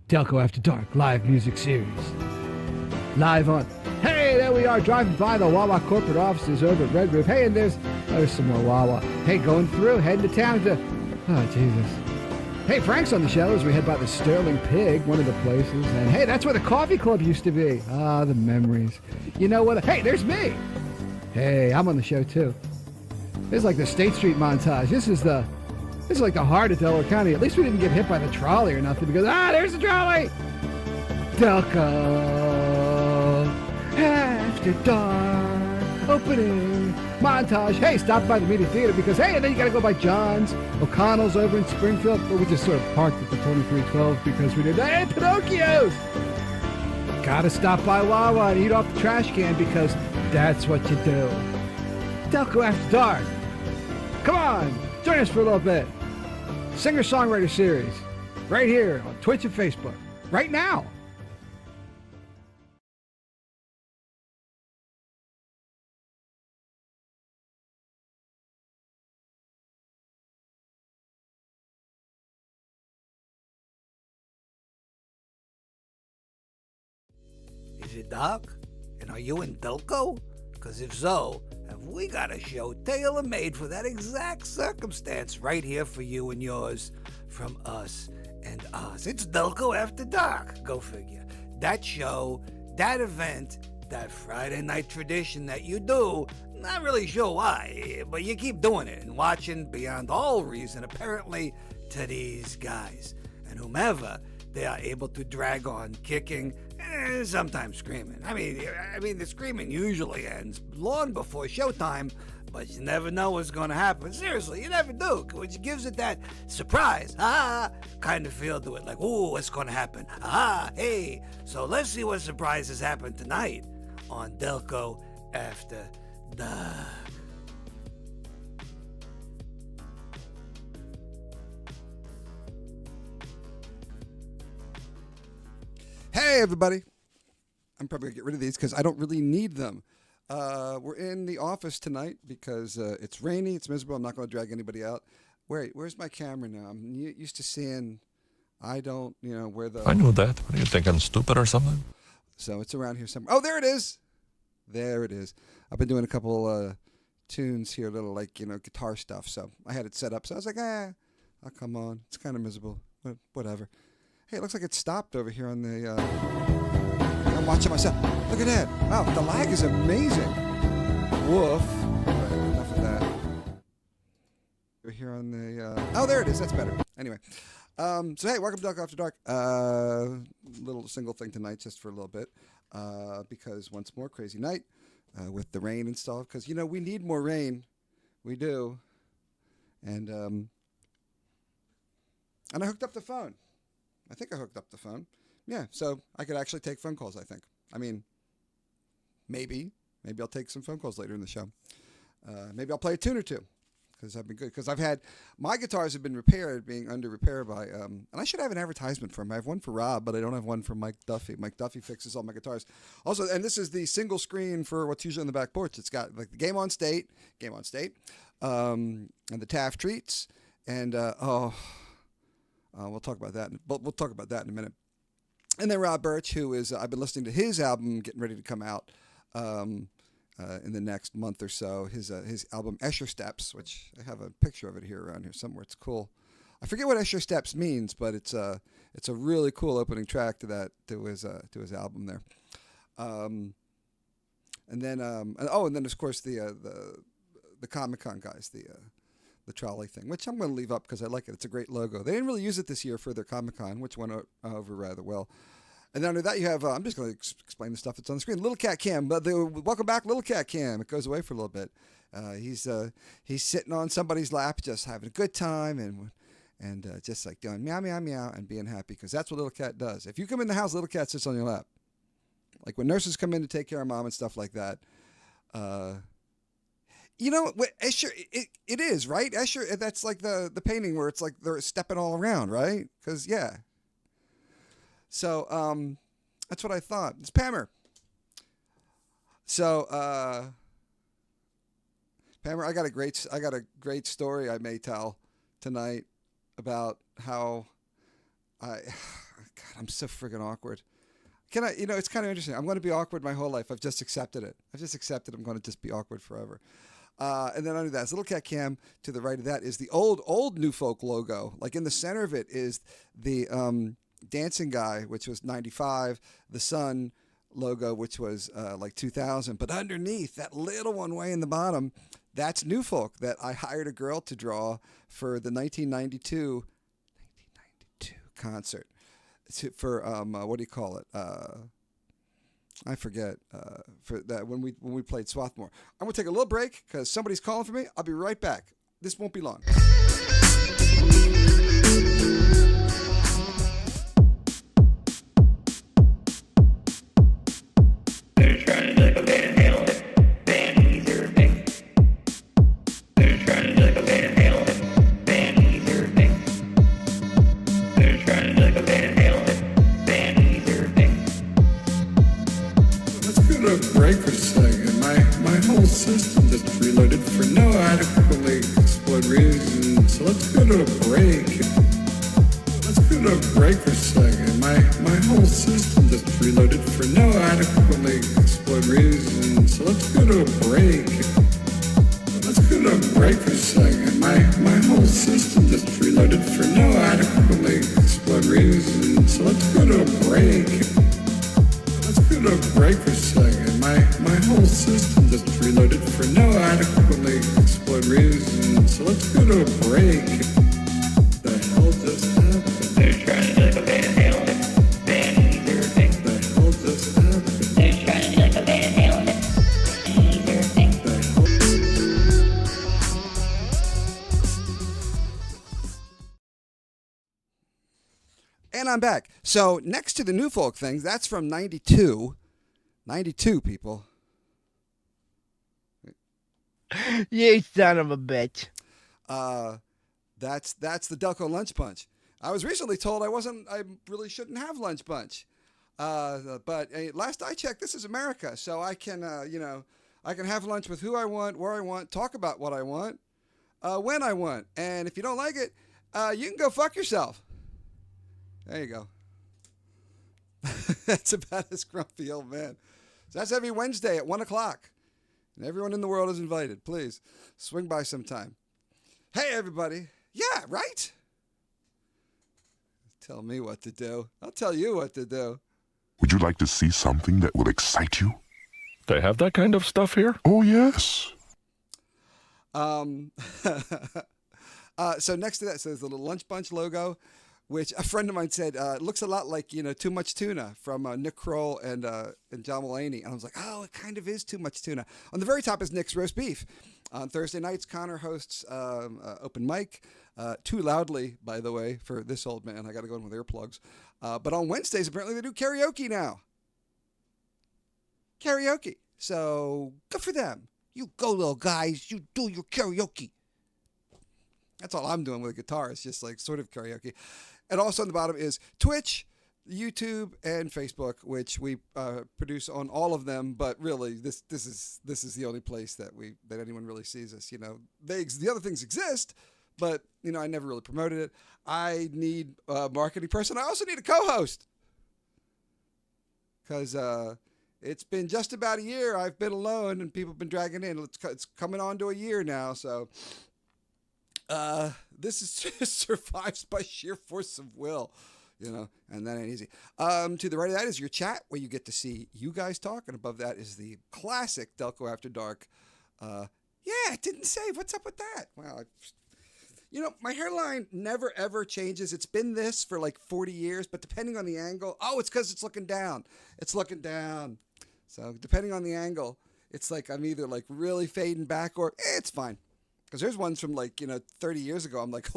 Delco After Dark live music series. Live on. Hey, there we are, driving by the Wawa corporate offices over at Red Roof. Hey, and there's some more Wawa. Hey, going through, heading to town to. Oh, Jesus. Hey, Frank's on the show as we head by the Sterling Pig, one of the places. And hey, that's where the coffee club used to be. Ah, the memories. You know what? Hey, there's me. Hey, I'm on the show too. This is like the State Street montage. This is like the heart of Delaware County. At least we didn't get hit by the trolley or nothing because, there's the trolley! Delco After Dark opening montage. Hey, stop by the Media Theater because, hey, and then you got to go by John's, O'Connell's over in Springfield. But we just sort of parked at the 2312 because we did, hey, Pinocchio's! Got to stop by Wawa and eat off the trash can because that's what you do. Delco After Dark. Come on, join us for a little bit. Singer-songwriter series, right here on Twitch and Facebook, right now. Is it dark? And are you in Delco? Because if so, have we got a show tailor-made for that exact circumstance right here for you and yours from us and us. It's Delco After Dark. Go figure. That show, that event, that Friday night tradition that you do, not really sure why, but you keep doing it and watching beyond all reason, apparently, to these guys. And whomever they are able to drag on kicking, sometimes screaming. I mean, the screaming usually ends long before showtime, but you never know what's going to happen. Seriously, you never do, which gives it that surprise, kind of feel to it, like, ooh, what's going to happen? Hey. So let's see what surprises happen tonight on Delco After Dark. Hey, everybody. I'm probably going to get rid of these because I don't really need them. We're in the office tonight because it's rainy, it's miserable. I'm not going to drag anybody out. Where's my camera now? I'm used to seeing, where the... I knew that. What do you think, I'm stupid or something? So it's around here somewhere. Oh, there it is. There it is. I've been doing a couple tunes here, little guitar stuff. So I had it set up. So I was like, I'll come on. It's kind of miserable, but whatever. Hey, it looks like it stopped over here on the... I'm watching myself. Look at that. Wow, the lag is amazing. Woof. All right, enough of that. Over here on the... Oh, there it is. That's better. Anyway. So, hey, welcome to Delco After Dark. Little single thing tonight just for a little bit. Because once more, crazy night with the rain and stuff. Because, we need more rain. We do. And I hooked up the phone. I think I hooked up the phone. Yeah, so I could actually take phone calls, I think. I mean, maybe I'll take some phone calls later in the show. Maybe I'll play a tune or two because I've been good. Because my guitars have been repaired, being under repair by, and I should have an advertisement for them. I have one for Rob, but I don't have one for Mike Duffy. Mike Duffy fixes all my guitars. Also, and this is the single screen for what's usually on the back porch. It's got like the Game on State, and the Taft Treats, and we'll talk about that. We'll talk about that in a minute. And then Rob Birch, who is I've been listening to his album getting ready to come out in the next month or so. His album Escher Steps, which I have a picture of it here around here somewhere. It's cool. I forget what Escher Steps means, but it's a really cool opening track to his album there. And then of course the Comic-Con guys, the trolley thing, which I'm going to leave up because I like it. It's a great logo. They didn't really use it this year for their Comic-Con, which went over rather well. And then under that you have, I'm just going to explain the stuff that's on the screen. Little Cat Cam, welcome back, Little Cat Cam. It goes away for a little bit. He's sitting on somebody's lap, just having a good time and just like doing meow, meow, meow and being happy because that's what Little Cat does. If you come in the house, Little Cat sits on your lap. Like when nurses come in to take care of mom and stuff like that. Escher, it is, right? Escher, that's like the painting where it's like they're stepping all around, right? Because, yeah. So, that's what I thought. It's Pammer. So, Pammer, I got a great story I may tell tonight about how God, I'm so friggin' awkward. It's kind of interesting. I'm going to be awkward my whole life. I've just accepted it. I'm going to just be awkward forever. And then under that, little cat cam to the right of that is the old New Folk logo. Like in the center of it is the dancing guy, which was 95, the sun logo, which was like 2000. But underneath, that little one way in the bottom, that's New Folk that I hired a girl to draw for the 1992 concert. For what do you call it? I forget. For that when we played Swarthmore. I'm gonna take a little break because somebody's calling for me. I'll be right back. This won't be long. Break for a second. My whole system just reloaded for no adequately explored reason. So let's go to a break. Let's go to a break for a second. My whole system just reloaded for no adequately explored reason. So let's go to a break. Let's go to a break for a second. My whole system just reloaded for no adequately explored reason. So let's go to a break. Let's go to a break for a second. My whole system just reloaded for no adequately explored reason. So let's go to a break. The hell just happened? They're trying to take a Van Halen. Van Heather thing. The hell just happened? They're trying to take a Van Halen. Heather thing. And I'm back. So next to the New Folk things, that's from 92. 92, people. You son of a bitch. That's the Delco Lunch Punch. I was recently told I really shouldn't have lunch punch. But last I checked, this is America, so I can I can have lunch with who I want, where I want, talk about what I want, when I want. And if you don't like it, you can go fuck yourself. There you go. That's about as grumpy old man. So that's every Wednesday at 1 o'clock. And everyone in the world is invited. Please swing by sometime. Hey, everybody. Yeah, right? Tell me what to do. I'll tell you what to do. Would you like to see something that will excite you? They have that kind of stuff here? Oh, yes. So next to that says the little Lunch Bunch logo, which a friend of mine said looks a lot like, Too Much Tuna from Nick Kroll and John Mulaney. And I was like, oh, it kind of is Too Much Tuna. On the very top is Nick's Roast Beef. On Thursday nights, Connor hosts open mic. Too loudly, by the way, for this old man. I got to go in with earplugs. But on Wednesdays, apparently they do karaoke now. Karaoke. So good for them. You go, little guys. You do your karaoke. That's all I'm doing with a guitar. It's just like sort of karaoke. And also on the bottom is Twitch, YouTube, and Facebook, which we produce on all of them. But really, this is the only place that anyone really sees us. The other things exist, but I never really promoted it. I need a marketing person. I also need a co-host because it's been just about a year. I've been alone, and people have been dragging in. It's coming on to a year now, so. This is just survives by sheer force of will, and that ain't easy. To the right of that is your chat, where you get to see you guys talk, and above that is the classic Delco After Dark. It didn't save. What's up with that? Wow. My hairline never ever changes. It's been this for like 40 years, but depending on the angle, it's because it's looking down. It's looking down. So depending on the angle, it's like I'm either like really fading back or it's fine. Because there's ones from 30 years ago. I'm like,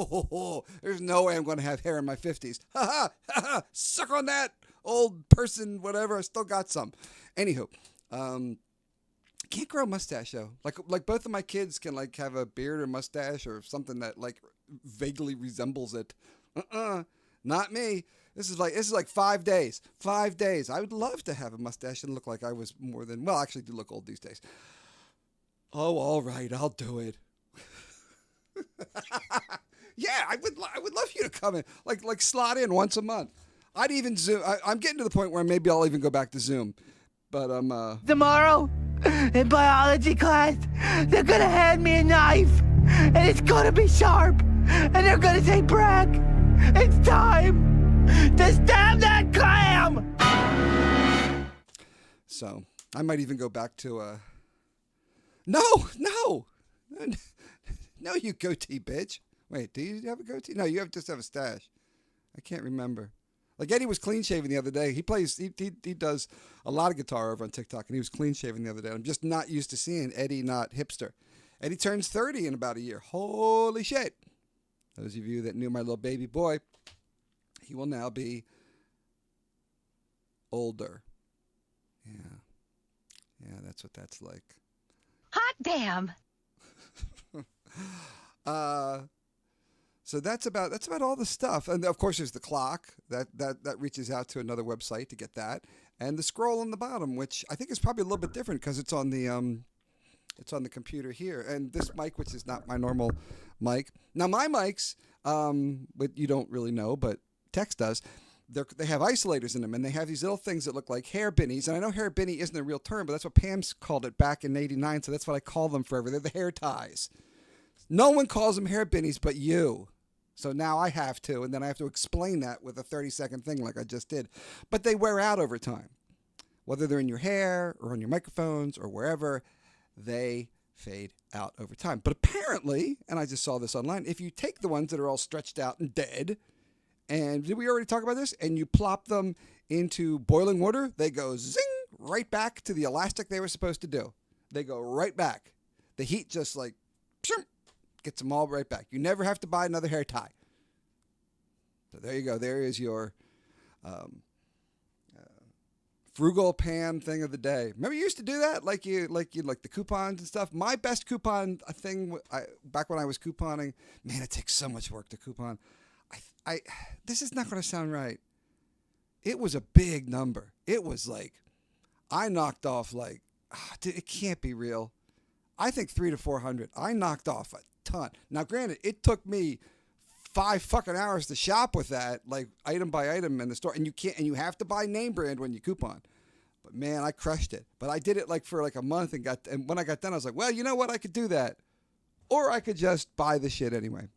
there's no way I'm going to have hair in my 50s. Ha ha, suck on that, old person, whatever. I still got some. Anywho, can't grow a mustache though. Like both of my kids can have a beard or mustache or something that vaguely resembles it. Not me. This is like 5 days. 5 days. I would love to have a mustache and look like I was more than. Well, I actually do look old these days. Oh, all right, I'll do it. Yeah, I would love you to come in, like slot in once a month. I'd even Zoom. I'm getting to the point where maybe I'll even go back to Zoom. But Tomorrow, in biology class, they're gonna hand me a knife, and it's gonna be sharp, and they're gonna say, Brack, it's time to stab that clam! so I might even go back to No, you goatee bitch. Wait, do you have a goatee? No, you just have a stash. I can't remember. Like Eddie was clean shaven the other day. He does a lot of guitar over on TikTok, and he was clean shaven the other day. I'm just not used to seeing Eddie not hipster. Eddie turns 30 in about a year. Holy shit! Those of you that knew my little baby boy, he will now be older. Yeah, that's what that's like. Hot damn. So that's about all the stuff, and of course there's the clock that reaches out to another website to get that, and the scroll on the bottom, which I think is probably a little bit different because it's on the computer here, and this mic, which is not my normal mic. Now my mics, but you don't really know, but Tex does. They have isolators in them, and they have these little things that look like hair binnies. And I know hair binny isn't a real term, but that's what Pam's called it back in '89. So that's what I call them forever. They're the hair ties. No one calls them hair binnies but you. So now I have to, and then I have to explain that with a 30-second thing like I just did. But they wear out over time. Whether they're in your hair or on your microphones or wherever, they fade out over time. But apparently, and I just saw this online, if you take the ones that are all stretched out and dead, and did we already talk about this? And you plop them into boiling water, they go zing right back to the elastic they were supposed to do. They go right back. The heat just like gets them all right back. You never have to buy another hair tie. So there you go. There is your frugal Pam thing of the day. Remember you used to do that, like the coupons and stuff. My best coupon thing back when I was couponing. Man, it takes so much work to coupon. This is not going to sound right. It was a big number. It was like I knocked off like it can't be real. I think 300 to 400. I knocked off a ton. Now, granted, it took me 5 fucking hours to shop with that, like item by item in the store, and you have to buy name brand when you coupon. But man, I crushed it. But I did it like for like a month, and when I got done, I was like, well, you know what? I could do that, or I could just buy the shit anyway.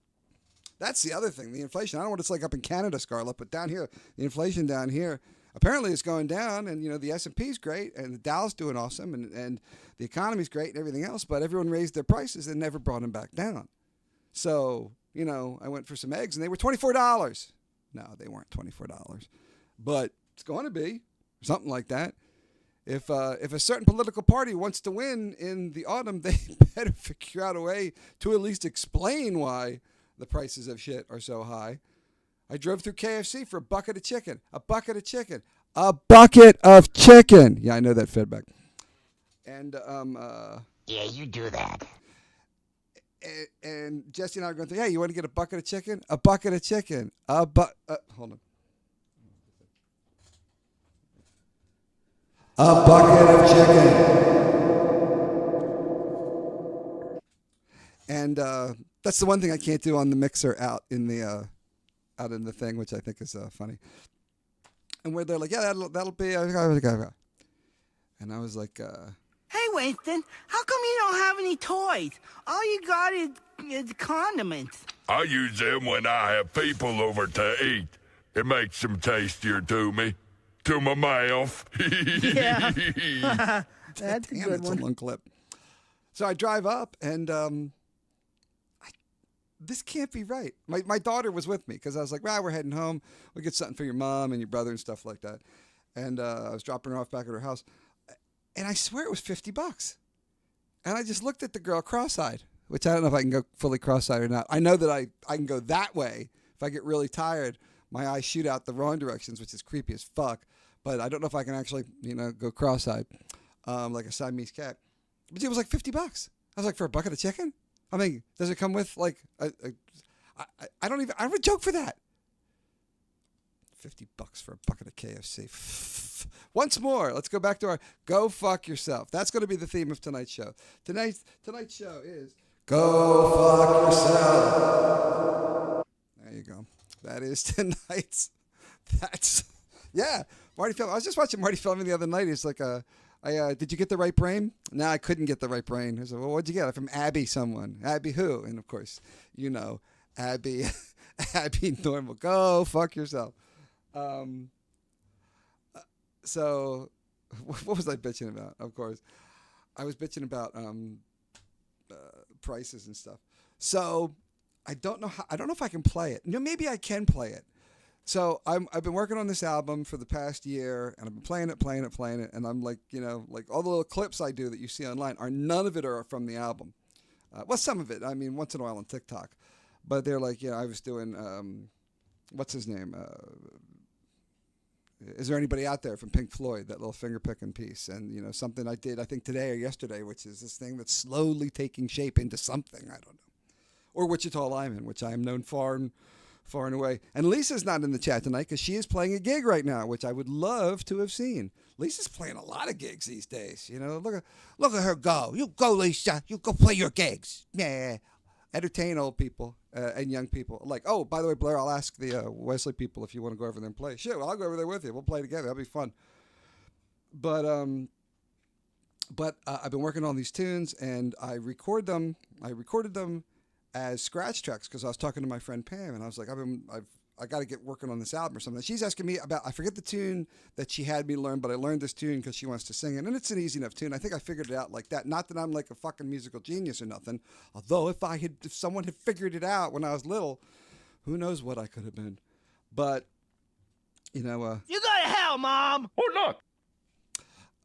That's the other thing, the inflation. I don't know what it's like up in Canada, Scarlett, but down here, the inflation down here apparently is going down, and the S&P is great, and the Dow's doing awesome, and the economy's great and everything else, but everyone raised their prices and never brought them back down. So, I went for some eggs, and they were $24. No, they weren't $24, but it's going to be something like that. If a certain political party wants to win in the autumn, they better figure out a way to at least explain why the prices of shit are so high. I drove through KFC for a bucket of chicken. A bucket of chicken. A bucket of chicken. Yeah, I know that feedback. And Yeah, you do that. And Jesse and I are going to, hey, you want to get a bucket of chicken? A bucket of chicken. Hold on. A bucket of chicken. And that's the one thing I can't do on the mixer out in the thing, which I think is funny. And where they're like, yeah, that'll be. And I was like, Hey, Winston, how come you don't have any toys? All you got is condiments. I use them when I have people over to eat. It makes them tastier to me. To my mouth. Yeah. That's a damn, good it's one. a long clip. So I drive up, and this can't be right. My daughter was with me because I was like, well, we're heading home. We'll get something for your mom and your brother and stuff like that. And I was dropping her off back at her house. And I swear it was $50. And I just looked at the girl cross-eyed, which I don't know if I can go fully cross-eyed or not. I know that I can go that way. If I get really tired, my eyes shoot out the wrong directions, which is creepy as fuck. But I don't know if I can actually, go cross-eyed like a Siamese cat. But it was like $50. I was like, for a bucket of chicken? I mean, does it come with like I don't have a joke for that. $50 for a bucket of KFC. Once more, let's go back to our go fuck yourself. That's going to be the theme of tonight's show. Tonight's show is go fuck yourself. There you go. That is tonight's That's yeah. Marty Feldman. I was just watching Marty Feldman the other night. He's like, did you get the right brain? No, I couldn't get the right brain. I said, well, what'd you get? From Abby someone. Abby who? And of course, Abby, Abby Normal. Go fuck yourself. So, what was I bitching about? Of course, I was bitching about prices and stuff. So, I don't know if I can play it. Maybe I can play it. So I've been working on this album for the past year, and I've been playing it, and I'm like, like all the little clips I do that you see online none of it are from the album. Well, some of it. I mean, once in a while on TikTok, but they're like, I was doing, what's his name? Is there anybody out there from Pink Floyd? That little finger picking piece, and something I did, I think today or yesterday, which is this thing that's slowly taking shape into something I don't know, or Wichita Lineman, which I am known far and away. And Lisa's not in the chat tonight because she is playing a gig right now, which I would love to have seen. Lisa's playing a lot of gigs these days. Look at her go. You go, Lisa. You go play your gigs. Yeah. Entertain old people and young people. Like, oh, by the way, Blair, I'll ask the Wesley people if you want to go over there and play. Sure, I'll go over there with you. We'll play together. That'll be fun. But I've been working on these tunes, and I recorded them as scratch tracks because I was talking to my friend Pam, and I was like, I got to get working on this album or something. She's asking me about, I forget the tune that she had me learn, but I learned this tune because she wants to sing it, and it's an easy enough tune. I think I figured it out like that. Not that I'm like a fucking musical genius or nothing, although if someone had figured it out when I was little, who knows what I could have been. But you go to hell, Mom. Or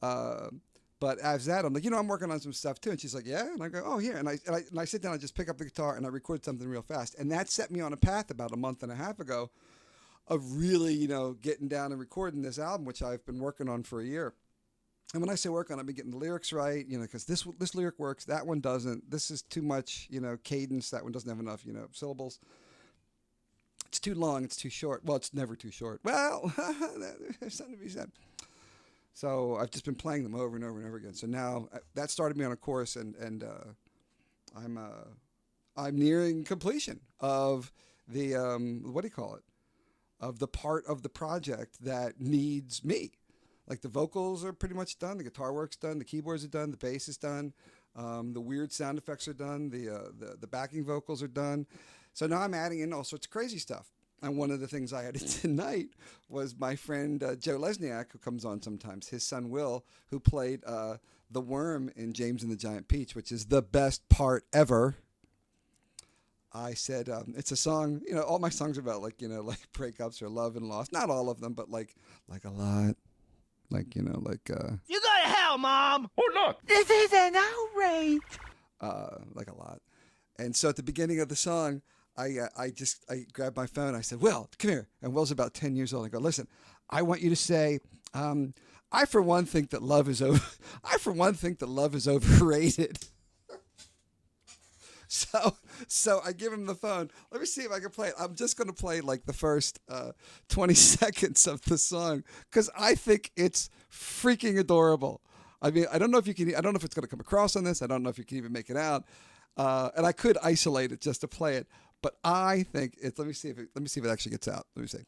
not. But as that, I'm like, I'm working on some stuff too. And she's like, yeah? And I go, oh, yeah. And I sit down, I just pick up the guitar and I record something real fast. And that set me on a path about a month and a half ago of really, getting down and recording this album, which I've been working on for a year. And when I say work on, I've been getting the lyrics right, because this lyric works, that one doesn't. This is too much, cadence. That one doesn't have enough, syllables. It's too long. It's too short. Well, it's never too short. Well, there's something to be said. So I've just been playing them over and over and over again. So now that started me on a course, and I'm nearing completion of the what do you call it? Of the part of the project that needs me. Like the vocals are pretty much done, the guitar work's done, the keyboards are done, the bass is done, the weird sound effects are done, the backing vocals are done. So now I'm adding in all sorts of crazy stuff. And one of the things I added tonight was my friend Joe Lesniak, who comes on sometimes, his son Will, who played the worm in James and the Giant Peach, which is the best part ever. I said, it's a song, all my songs are about like breakups or love and loss. Not all of them, but like a lot. You go to hell, Mom. Or not. This is an outrage. Like a lot. And so at the beginning of the song, I grabbed my phone. I said, Will, come here. And Will's about 10 years old. I go, listen, I want you to say, I for one think that love is overrated. So I give him the phone. Let me see if I can play it. I'm just going to play like the first 20 seconds of the song because I think it's freaking adorable. I mean, I don't know if it's going to come across on this. I don't know if you can even make it out. And I could isolate it just to play it. But I think it's. Let me see if it actually gets out. Let me see.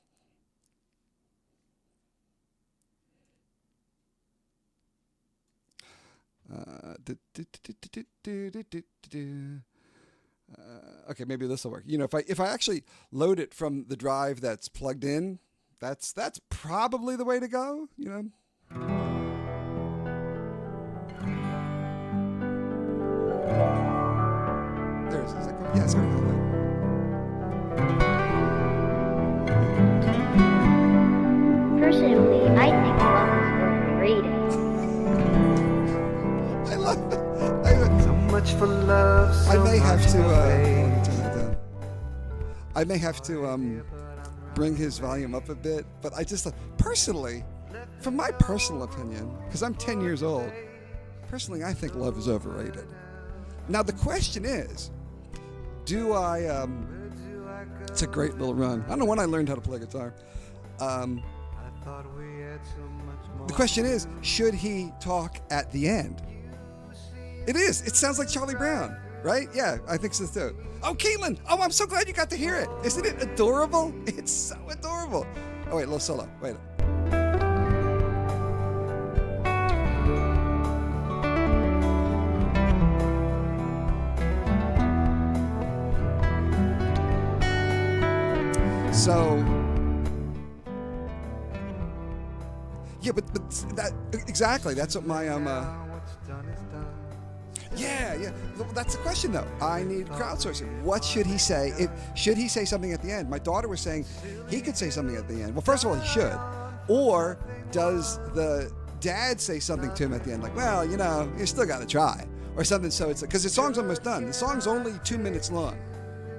Okay, maybe this will work. If I actually load it from the drive that's plugged in, that's probably the way to go. There it is. Yeah, it's going to go. Personally, I think love is overrated. I love it. So much for love. I may have to turn that down. I may have to bring his volume up a bit, but I just personally, from my personal opinion, because I'm 10 years old, personally, I think love is overrated. Now the question is, do I? It's a great little run. I don't know when I learned how to play guitar. The question is, should he talk at the end? It is. It sounds like Charlie Brown, right? Yeah, I think so too. Oh, Caitlin. Oh, I'm so glad you got to hear it. Isn't it adorable? It's so adorable. Oh wait, a little solo. Wait. So, yeah, but that exactly. That's what my Yeah. Well, that's the question though. I need crowdsourcing. What should he say? Should he say something at the end? My daughter was saying he could say something at the end. Well, first of all, he should. Or does the dad say something to him at the end, like, well, you still got to try, or something? So it's because the song's almost done. The song's only 2 minutes long.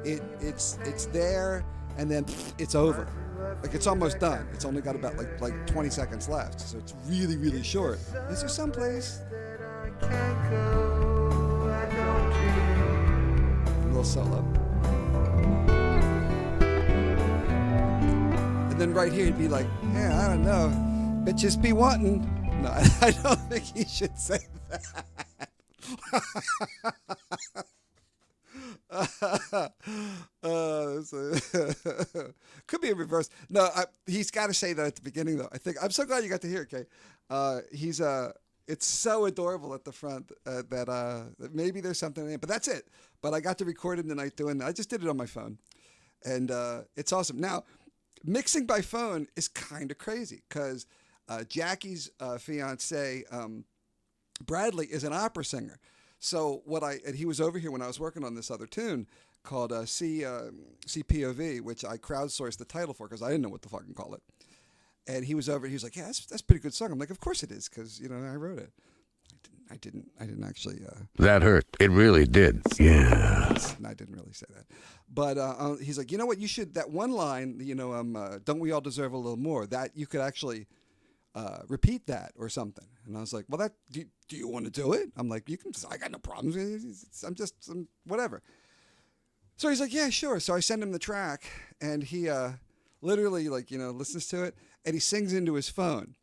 It's there. And then it's over. Like it's almost done. It's only got about like 20 seconds left. So it's really, really short. Is there some place? A little solo. And then right here he'd be like, yeah, I don't know. Bitches be wanting. No, I don't think he should say that. Could be a reverse. No, he's got to say that at the beginning, though. I think I'm so glad you got to hear it, Kay. It's so adorable at the front that maybe there's something in it, but that's it. But I got to record him tonight doing. I just did it on my phone, and it's awesome. Now, mixing by phone is kind of crazy because Jackie's fiance Bradley is an opera singer. So and he was over here when I was working on this other tune called CPOV, which I crowdsourced the title for because I didn't know what to fucking call it. And he was over. He was like, "Yeah, that's a pretty good song." I'm like, "Of course it is, because I wrote it." I didn't actually. That hurt. It really did. Yeah. I didn't really say that. But he's like, "You know what? You should that one line. Don't we all deserve a little more? That you could actually." Repeat that or something. And I was like, well, do you want to do it? I'm like, you can, I got no problems. I'm whatever. So he's like, yeah, sure. So I send him the track and he literally listens to it and he sings into his phone.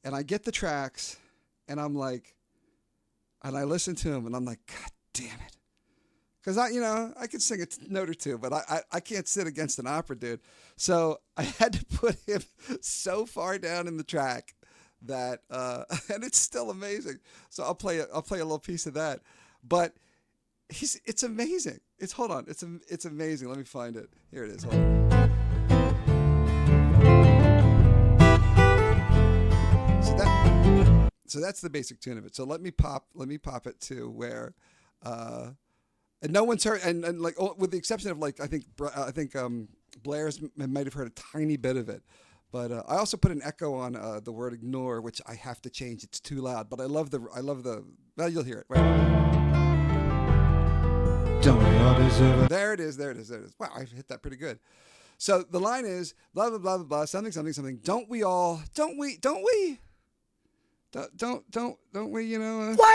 And I get the tracks and I'm like, and I listen to him and I'm like, God damn it. Because I could sing a note or two, but I can't sit against an opera dude. So I had to put him so far down in the track that, and it's still amazing. So I'll play a little piece of that. But it's amazing. Hold on, it's amazing. Let me find it. Here it is. Hold on. So that's the basic tune of it. So let me pop it to where. And no one's heard, and like with the exception of like I think Blair's might have heard a tiny bit of it, but I also put an echo on the word ignore, which I have to change. It's too loud, but I love the. Well, you'll hear it. Right. Don't we all deserve it? There it is. Wow, I hit that pretty good. So the line is blah blah blah blah blah something. Don't we? Why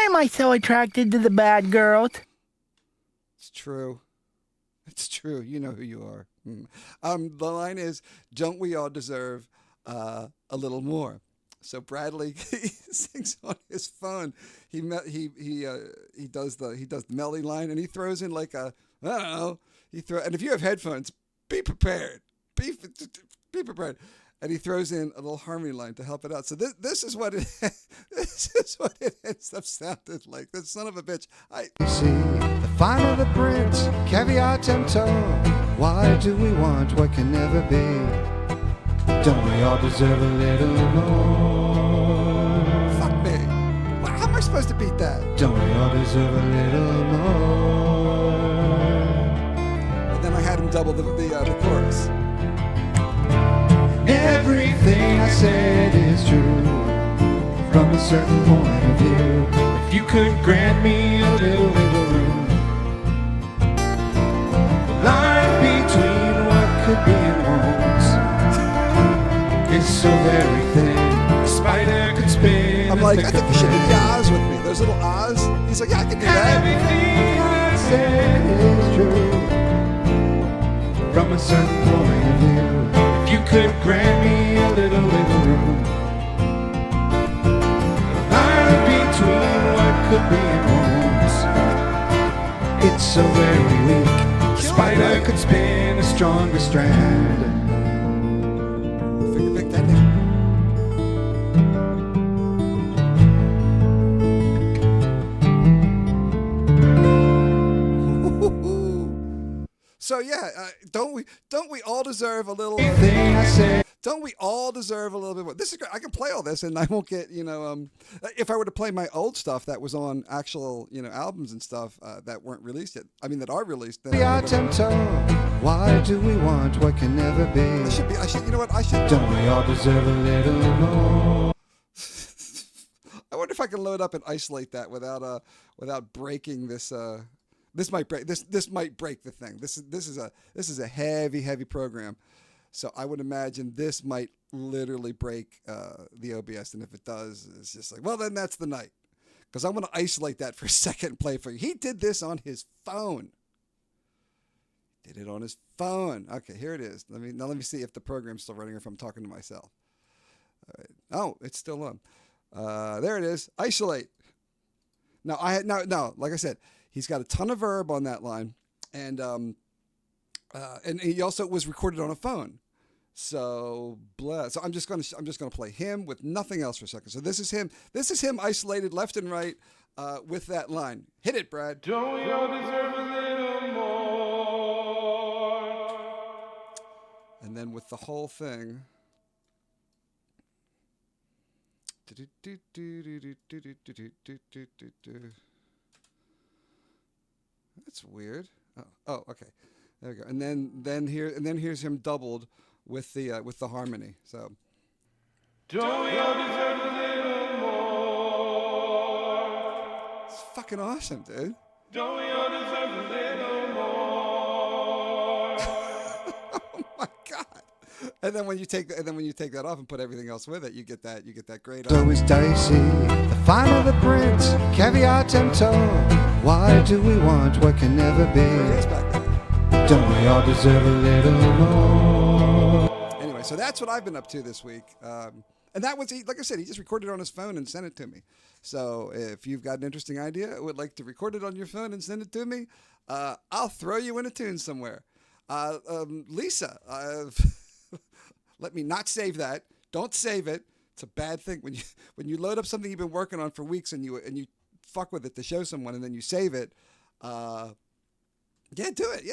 am I so attracted to the bad girls? It's true. You know who you are. The line is, "Don't we all deserve a little more?" So Bradley sings on his phone. He does the melody line, and he throws in like I don't know. And if you have headphones, be prepared. Be prepared. And he throws in a little harmony line to help it out. So this is what it ends up sounding like. This son of a bitch. You see, the finer the print, caveat emptor. Why do we want what can never be? Don't we all deserve a little more? Fuck me. How am I supposed to beat that? Don't we all deserve a little more? And then I had him double the chorus. Everything I said is true from a certain point of view. If you could grant me a little wiggle room, the line between what could be and won't is so very thin. A spider could spin. I'm like, I think you should do the Oz with me. Those little Oz. He's like, yeah, I can do that. Everything I said is true from a certain point of view. If you could grant me a little wiggle room, the line between what could be and won't, it's so very weak. A spider could spin a stronger strand. finger pick that name. So yeah, don't we all deserve a little? Don't we all deserve a little bit more? This is great. I can play all this, and I won't get if I were to play my old stuff that was on actual albums and stuff that weren't released yet. I mean that are released. Then Why do we want what can never be? I should. You know what? I should. Don't we all deserve a little more? I wonder if I can load up and isolate that without breaking this. This might break the thing. This is a heavy program, so I would imagine this might literally break the OBS. And if it does, it's just like, well, then that's the night, because I want to isolate that for a second and play for you. He did this on his phone. Did it on his phone. Okay, here it is. Let me see if the program's still running or if I'm talking to myself. All right. Oh, it's still on. There it is. Isolate. Now like I said. He's got a ton of verb on that line, and he also was recorded on a phone. So So I'm just gonna play him with nothing else for a second. So this is him. This is him isolated left and right with that line. Hit it, Brad. Don't we all deserve a little more? And then with the whole thing. That's weird. Oh, okay. There we go. And then here's him doubled with the harmony. So. Don't we all deserve a little more? It's fucking awesome, dude. Don't we all deserve a little more? Oh my god. And then when you take that off and put everything else with it, you get that great. So is dicey, the fine of the prince, caveat emptor. Why do we want what can never be? Don't we all deserve a little more? Anyway, so that's what I've been up to this week. And that was, like I said, he just recorded it on his phone and sent it to me. So if you've got an interesting idea, would like to record it on your phone and send it to me, I'll throw you in a tune somewhere. Lisa, let me not save that. Don't save it. It's a bad thing when you load up something you've been working on for weeks and you fuck with it to show someone and then you save it. Yeah, do it.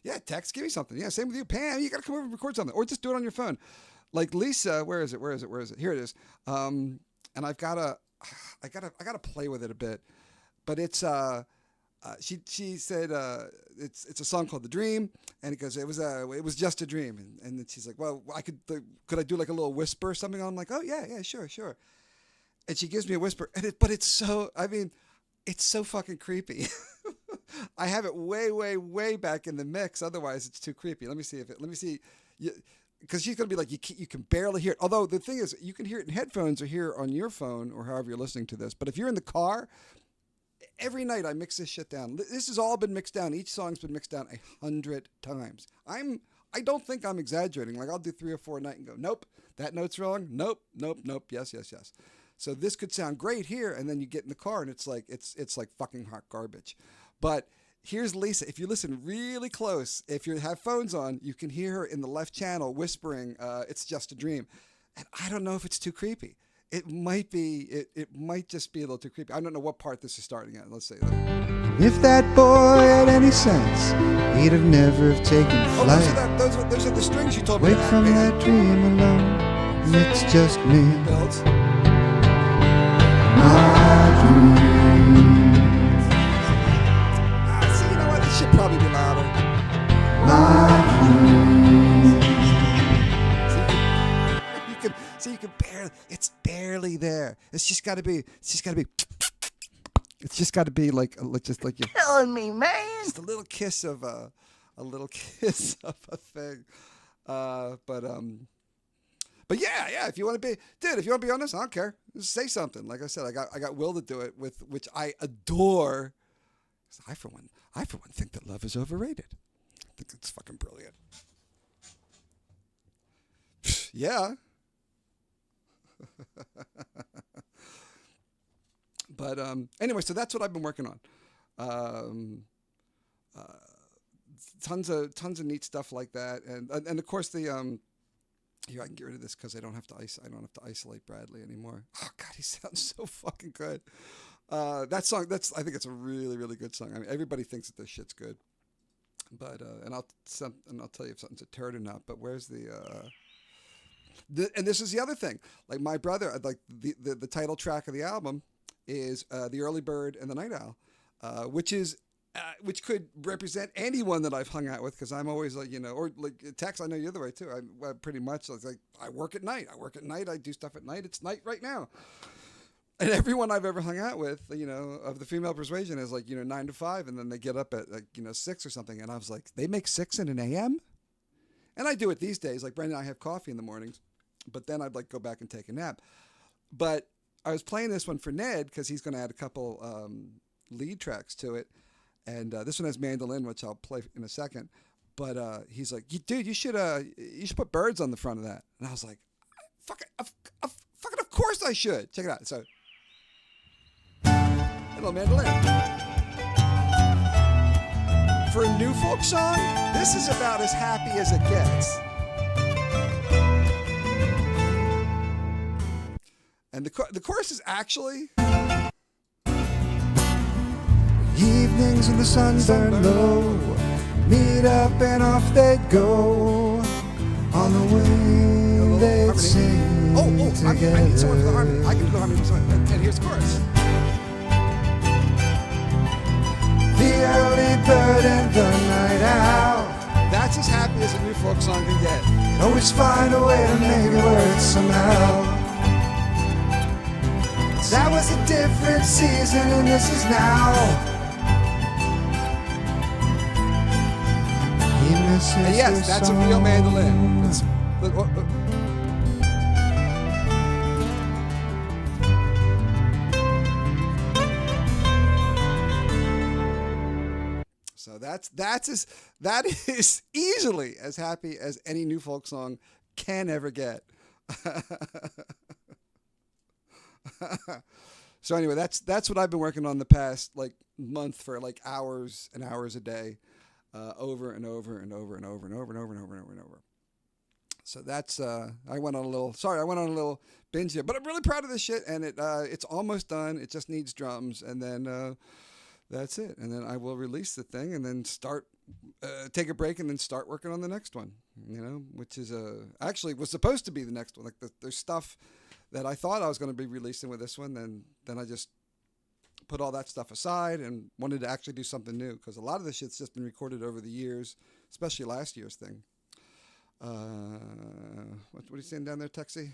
Yeah, text, give me something. Yeah, same with you, Pam. You gotta come over and record something, or just do it on your phone. Like Lisa, where is it? Here it is. And I gotta play with it a bit, but it's she said it's a song called The Dream, and it goes, it was just a dream, and then she's like, well, could I do like a little whisper or something? I'm like, oh yeah, sure. And she gives me a whisper, but it's so fucking creepy. I have it way back in the mix. Otherwise, it's too creepy. Let me see. Because she's going to be like, you can barely hear it. Although the thing is, you can hear it in headphones or hear it on your phone or however you're listening to this. But if you're in the car, every night I mix this shit down. This has all been mixed down. Each song's been mixed down 100 times. I don't think I'm exaggerating. Like I'll do 3 or 4 a night and go, nope, that note's wrong. Nope. Yes. So this could sound great here, and then you get in the car and it's like fucking hot garbage. But here's Lisa. If you listen really close, if you have phones on, you can hear her in the left channel whispering, "It's just a dream," and I don't know if it's too creepy. It might be. It might just be a little too creepy. I don't know what part this is starting at. Let's see. If that boy had any sense, he'd have never have taken flight. Oh, those are the strings you told me. Wake from that dream alone. It's just me. Builds. My dream. See, you know what? This should probably be louder. My dream. You can barely. It's barely there. It's just got to be. It's just got to be like just like you. Killing me, man. Just a little kiss of a thing. But yeah. If you want to be honest, I don't care. Just say something. Like I said, I got Will to do it with, which I adore. I for one think that love is overrated. I think it's fucking brilliant. Yeah. But anyway, so that's what I've been working on. Tons of neat stuff like that, and of course the Here, I can get rid of this because I don't have to isolate Bradley anymore. Oh God, he sounds so fucking good. That song, I think it's a really, really good song. I mean, everybody thinks that this shit's good, but and I'll tell you if something's a turd or not. But where's and this is the other thing. Like my brother, like the title track of the album is The Early Bird and the Night Owl, which could represent anyone that I've hung out with, because I'm always like, or like Tex, I know you're the way too. I pretty much like I work at night. I do stuff at night. It's night right now. And everyone I've ever hung out with, of the female persuasion is like, 9 to 5, and then they get up at like, 6 or something. And I was like, they make 6 in an AM? And I do it these days. Like Brandon and I have coffee in the mornings, but then I'd like go back and take a nap. But I was playing this one for Ned because he's going to add a couple lead tracks to it. And this one has mandolin, which I'll play in a second. But he's like, dude, you should put birds on the front of that. And I was like, fucking of course I should. Check it out. So, a little mandolin. For a new folk song, this is about as happy as it gets. And the chorus is actually... Evenings when the sun burned low, meet up and off they'd go. On the way they'd sing together. I need someone for the harmony. I can do the harmony for someone. And here's the chorus. The early bird and the night owl. That's as happy as a new folk song can get. Always find a way to make it work somehow. That was a different season and this is now. And yes, that's a real mandolin. So that is easily as happy as any new folk song can ever get. So anyway, that's what I've been working on the past like month for like hours and hours a day. Over and over and over and over and over and over and over and over and over. So that's I went on a little binge here, but I'm really proud of this shit, and it's almost done. It just needs drums, and then that's it. And then I will release the thing, and then take a break, and then start working on the next one. Which is actually was supposed to be the next one. Like there's stuff that I thought I was going to be releasing with this one, then I just put all that stuff aside and wanted to actually do something new, because a lot of this shit's just been recorded over the years, especially last year's thing. What are you saying down there, Texie?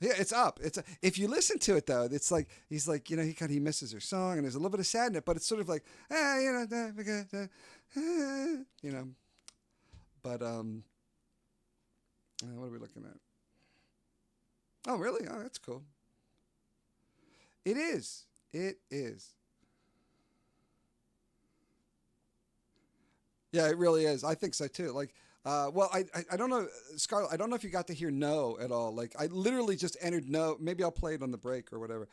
Yeah, it's up. If you listen to it though, it's like he's like, he misses her song, and there's a little bit of sad in it, but it's sort of like, But what are we looking at? Oh, really? Oh, that's cool. It is. It is. Yeah, it really is. I think so too. Like, well, I don't know, Scarlett, I don't know if you got to hear No at all. Like, I literally just entered No. Maybe I'll play it on the break or whatever.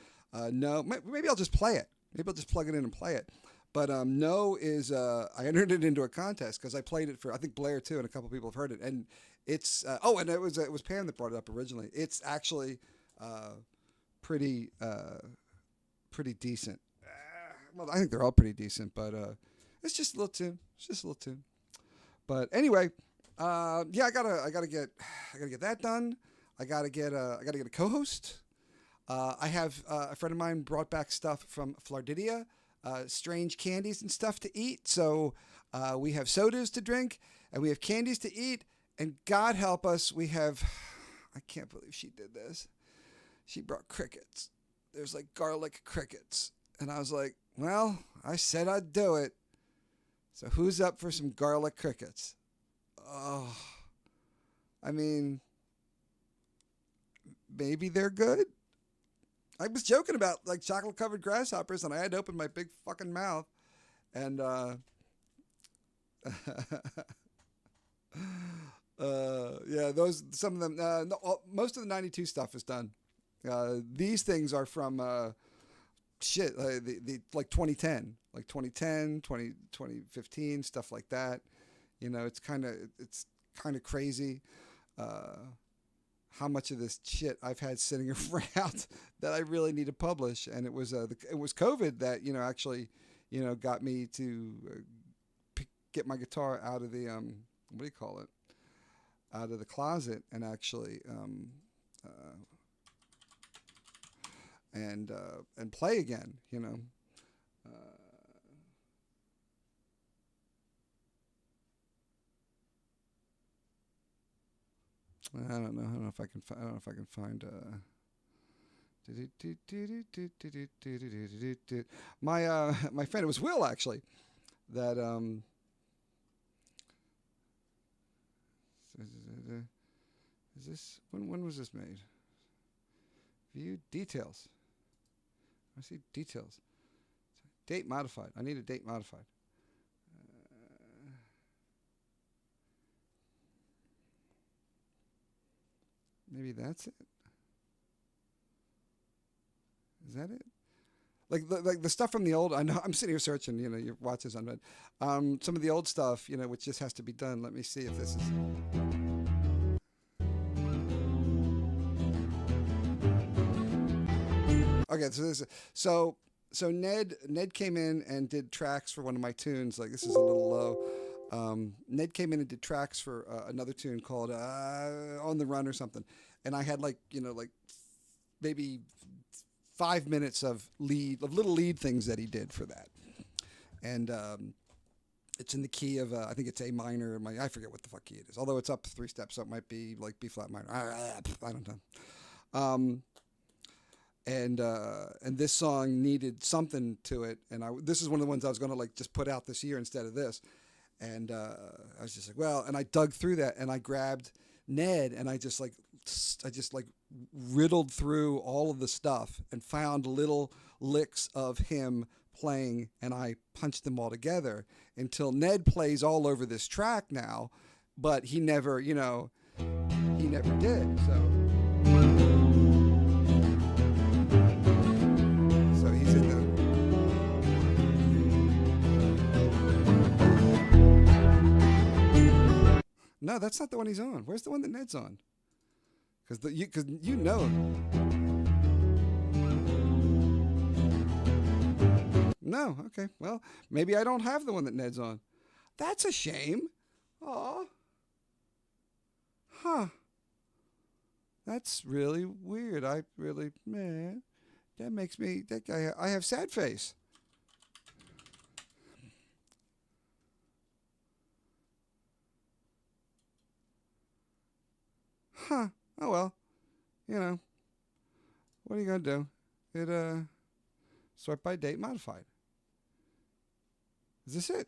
No, maybe I'll just play it. Maybe I'll just plug it in and play it. But No is, I entered it into a contest because I played it for, I think Blair too, and a couple people have heard it. And it's, and it was Pam that brought it up originally. It's actually pretty decent. Well, I think they're all pretty decent, but it's just a little tune. It's just a little tune. But anyway, yeah, I gotta get that done. I gotta get a co-host. I have a friend of mine brought back stuff from Flordidia, strange candies and stuff to eat. So we have sodas to drink and we have candies to eat. And God help us, we have. I can't believe she did this. She brought crickets. There's like garlic crickets. And I was like, well, I said I'd do it. So who's up for some garlic crickets? Oh, I mean, maybe they're good. I was joking about like chocolate covered grasshoppers, and I had to open my big fucking mouth. And yeah, some of them. Most of the 92 stuff is done. These things are from like 2010, 2015, stuff like that. It's kind of crazy. how much of this shit I've had sitting around that I really need to publish. And it was COVID that, actually, got me to get my guitar out of the, what do you call it? Out of the closet and actually, and play again, I don't know if I can find. My friend, it was Will actually, that is this when was this made? View details. I see details. Date modified. I need a date modified. Maybe that's it. Is that it? Like the stuff from the old. I know I'm sitting here searching. Your watch is unread. Some of the old stuff. Which just has to be done. Let me see if this is. Okay, so Ned came in and did tracks for one of my tunes. Like, this is a little low. Ned came in and did tracks for another tune called On the Run or something. And I had maybe 5 minutes of little lead things that he did for that. And it's in the key of, I think it's A minor. I forget what the fuck key it is. Although it's up 3 steps, so it might be like B flat minor. I don't know. And this song needed something to it. And this is one of the ones I was going to just put out this year instead of this. And I was just like, well, and I dug through that and I grabbed Ned and I just riddled through all of the stuff and found little licks of him playing, and I punched them all together until Ned plays all over this track now, but he never did. So he's in the. No, that's not the one he's on. Where's the one that Ned's on? Because you know him. No, okay. Well, maybe I don't have the one that Ned's on. That's a shame. Aw. Huh. That's really weird. That makes me, I have sad face. Huh. Oh well, what are you gonna do? Sort by date modified. Is this it?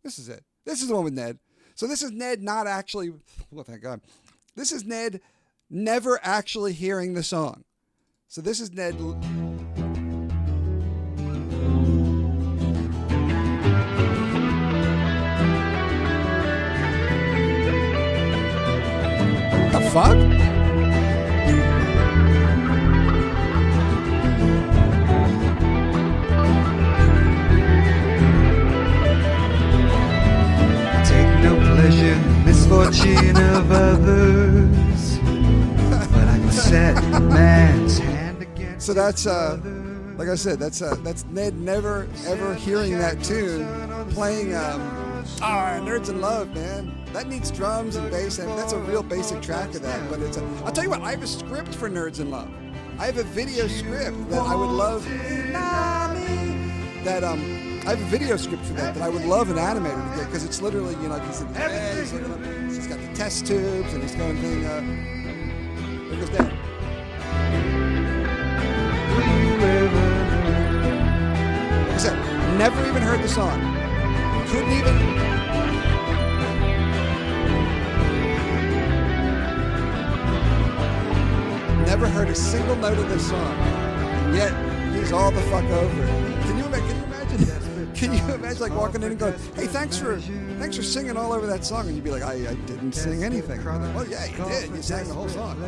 This is it. This is the one with Ned. So this is Ned not actually, well, thank God. This is Ned never actually hearing the song. So this is Ned. The fuck? Take no pleasure in the misfortune of others, but I can set a man's hand against. So that's like I said, that's Ned never ever hearing that tune playing Nerds in Love, man. That needs drums and bass, and that's a real basic track of that. But I'll tell you what, I have a script for Nerds in Love. I have a video script that I would love. I have a video script for that I would love an animator to get, because it's literally, he's in the bed, he's got the test tubes, and he's going thing. There goes Dad. Like I said, never even heard the song. Couldn't even. Never heard a single note of this song, and yet he's all the fuck over it. Can you imagine that? Can you imagine walking in and going, "Hey, thanks for singing all over that song," and you'd be like, "I didn't sing anything." Like, well, yeah, you did. You sang the whole song.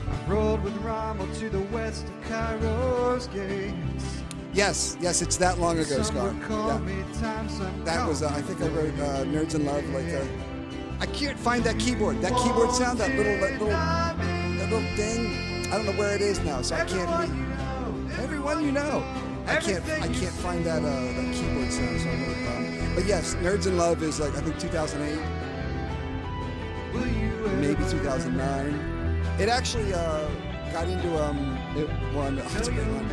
I rode with Rommel to the west of Cairo's gates. Yes, it's that long ago, Scott. Yeah. That was, I think I wrote Nerds in Love I can't find that keyboard. That keyboard sound, that little ding. I don't know where it is now, so I can't. Everyone you know. I can't find that keyboard sound. So I'm really bummed. But yes, Nerds in Love is like I think 2008, maybe 2009. It actually got into it won. It's a great one.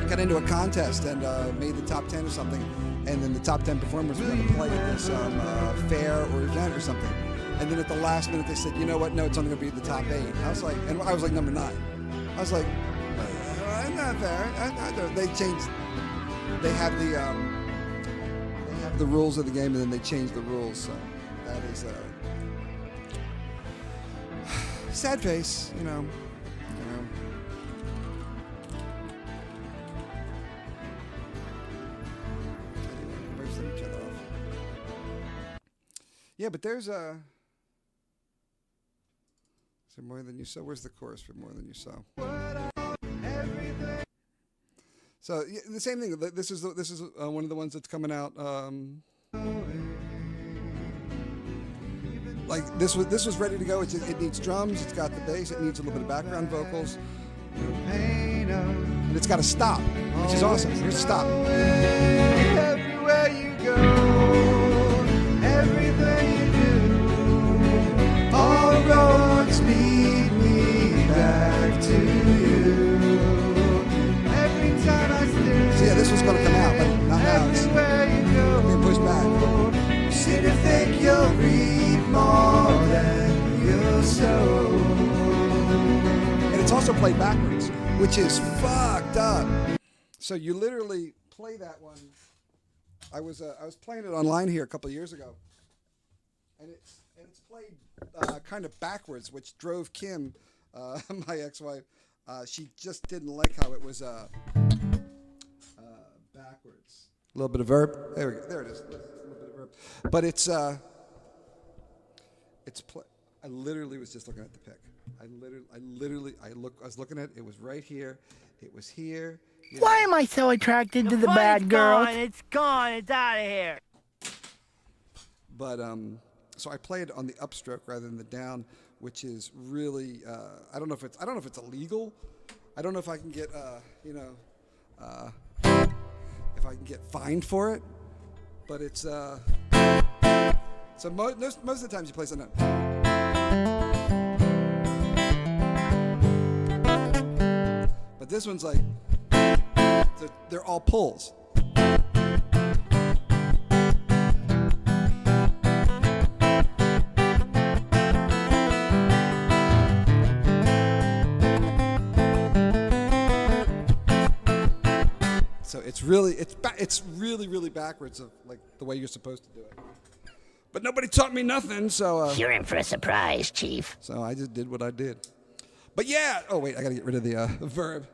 It got into a contest and made the top 10 or something. And then the top 10 performers were going to play at this fair or event or something. And then at the last minute they said, you know what? No, it's only going to be the top 8. I was like number 9. I was like, not fair. They changed. They have the rules of the game, and then they changed the rules. So that is sad face, you know. Yeah, but there's a. Is there more than you saw? Where's the chorus for More Than You Saw? So yeah, the same thing. This is one of the ones that's coming out. Like this was ready to go. It needs drums. It's got the bass. It needs a little bit of background vocals. And it's got to stop, which is awesome. Here's a stop. Everywhere you go, everything you do, all roads lead me back to you. Every time I stare. So yeah, this was going to come out, but not now. It's being pushed back. Seem to think you'll reap more than you'll sow. And it's also played backwards, which is fucked up. So you literally play that one. I was playing it online here a couple of years ago, and it's played kind of backwards, which drove Kim, my ex-wife. She just didn't like how it was backwards. A little bit of verb. There we go. There it is. A little bit of verb. But it's I literally was just looking at the pick. I was looking at it. It was right here. It was here. Why am I so attracted to the bad girls? It's gone. It's out of here. But so I played on the upstroke rather than the down, which is really I don't know if it's illegal. I don't know if I can get if I can get fined for it. But it's so most of the times you play something. But this one's like they're all pulls. So it's really backwards of like the way you're supposed to do it. But nobody taught me nothing, so you're in for a surprise, Chief. So I just did what I did. But yeah, oh wait, I gotta get rid of the verb.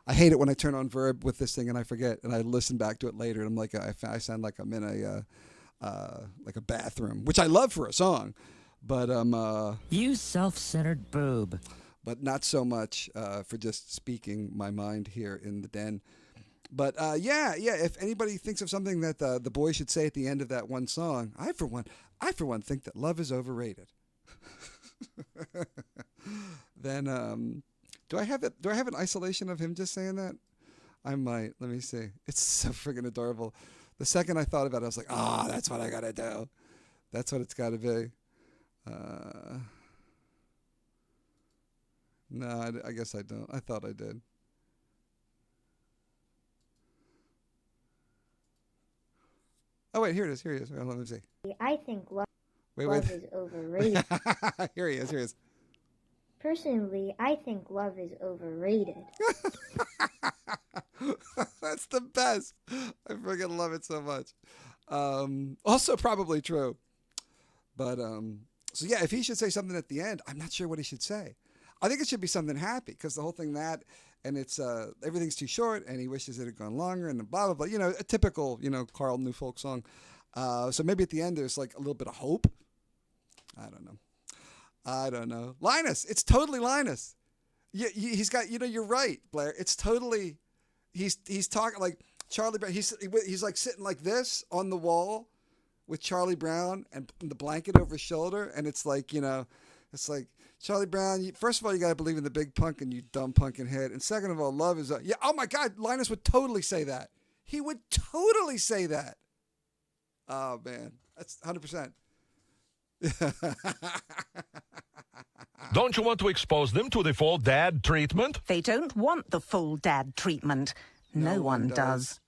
I hate it when I turn on verb with this thing and I forget, and I listen back to it later, and I'm like, I sound like I'm in a bathroom, which I love for a song, but you self-centered boob. But not so much for just speaking my mind here in the den. But yeah. If anybody thinks of something that the boys should say at the end of that one song, I for one think that love is overrated. Then do I have an isolation of him just saying that? I might. Let me see. It's so friggin' adorable. The second I thought about it, I was like, that's what I gotta do. That's what it's gotta be. No, I guess I don't. I thought I did. Oh wait, here it is. Well, let me see. I think love is overrated. Here he is. Personally, I think love is overrated. That's the best. I freaking love it so much. Also probably true. But so yeah, if he should say something at the end, I'm not sure what he should say. I think it should be something happy, because the whole thing and it's everything's too short, and he wishes it had gone longer, and blah blah blah. You know, a typical Carl Newfolk song. So maybe at the end there's like a little bit of hope. I don't know. Linus, it's totally Linus. He's got. You're right, Blair. It's totally. He's talking like Charlie Brown. He's like sitting like this on the wall, with Charlie Brown and the blanket over his shoulder, and it's like, it's like Charlie Brown. First of all, you got to believe in the big punk and you dumb pumpkin head, and second of all, love is yeah. Oh my God, Linus would totally say that. He would totally say that. Oh man, that's 100%. Don't you want to expose them to the full dad treatment? They don't want the full dad treatment. No one does.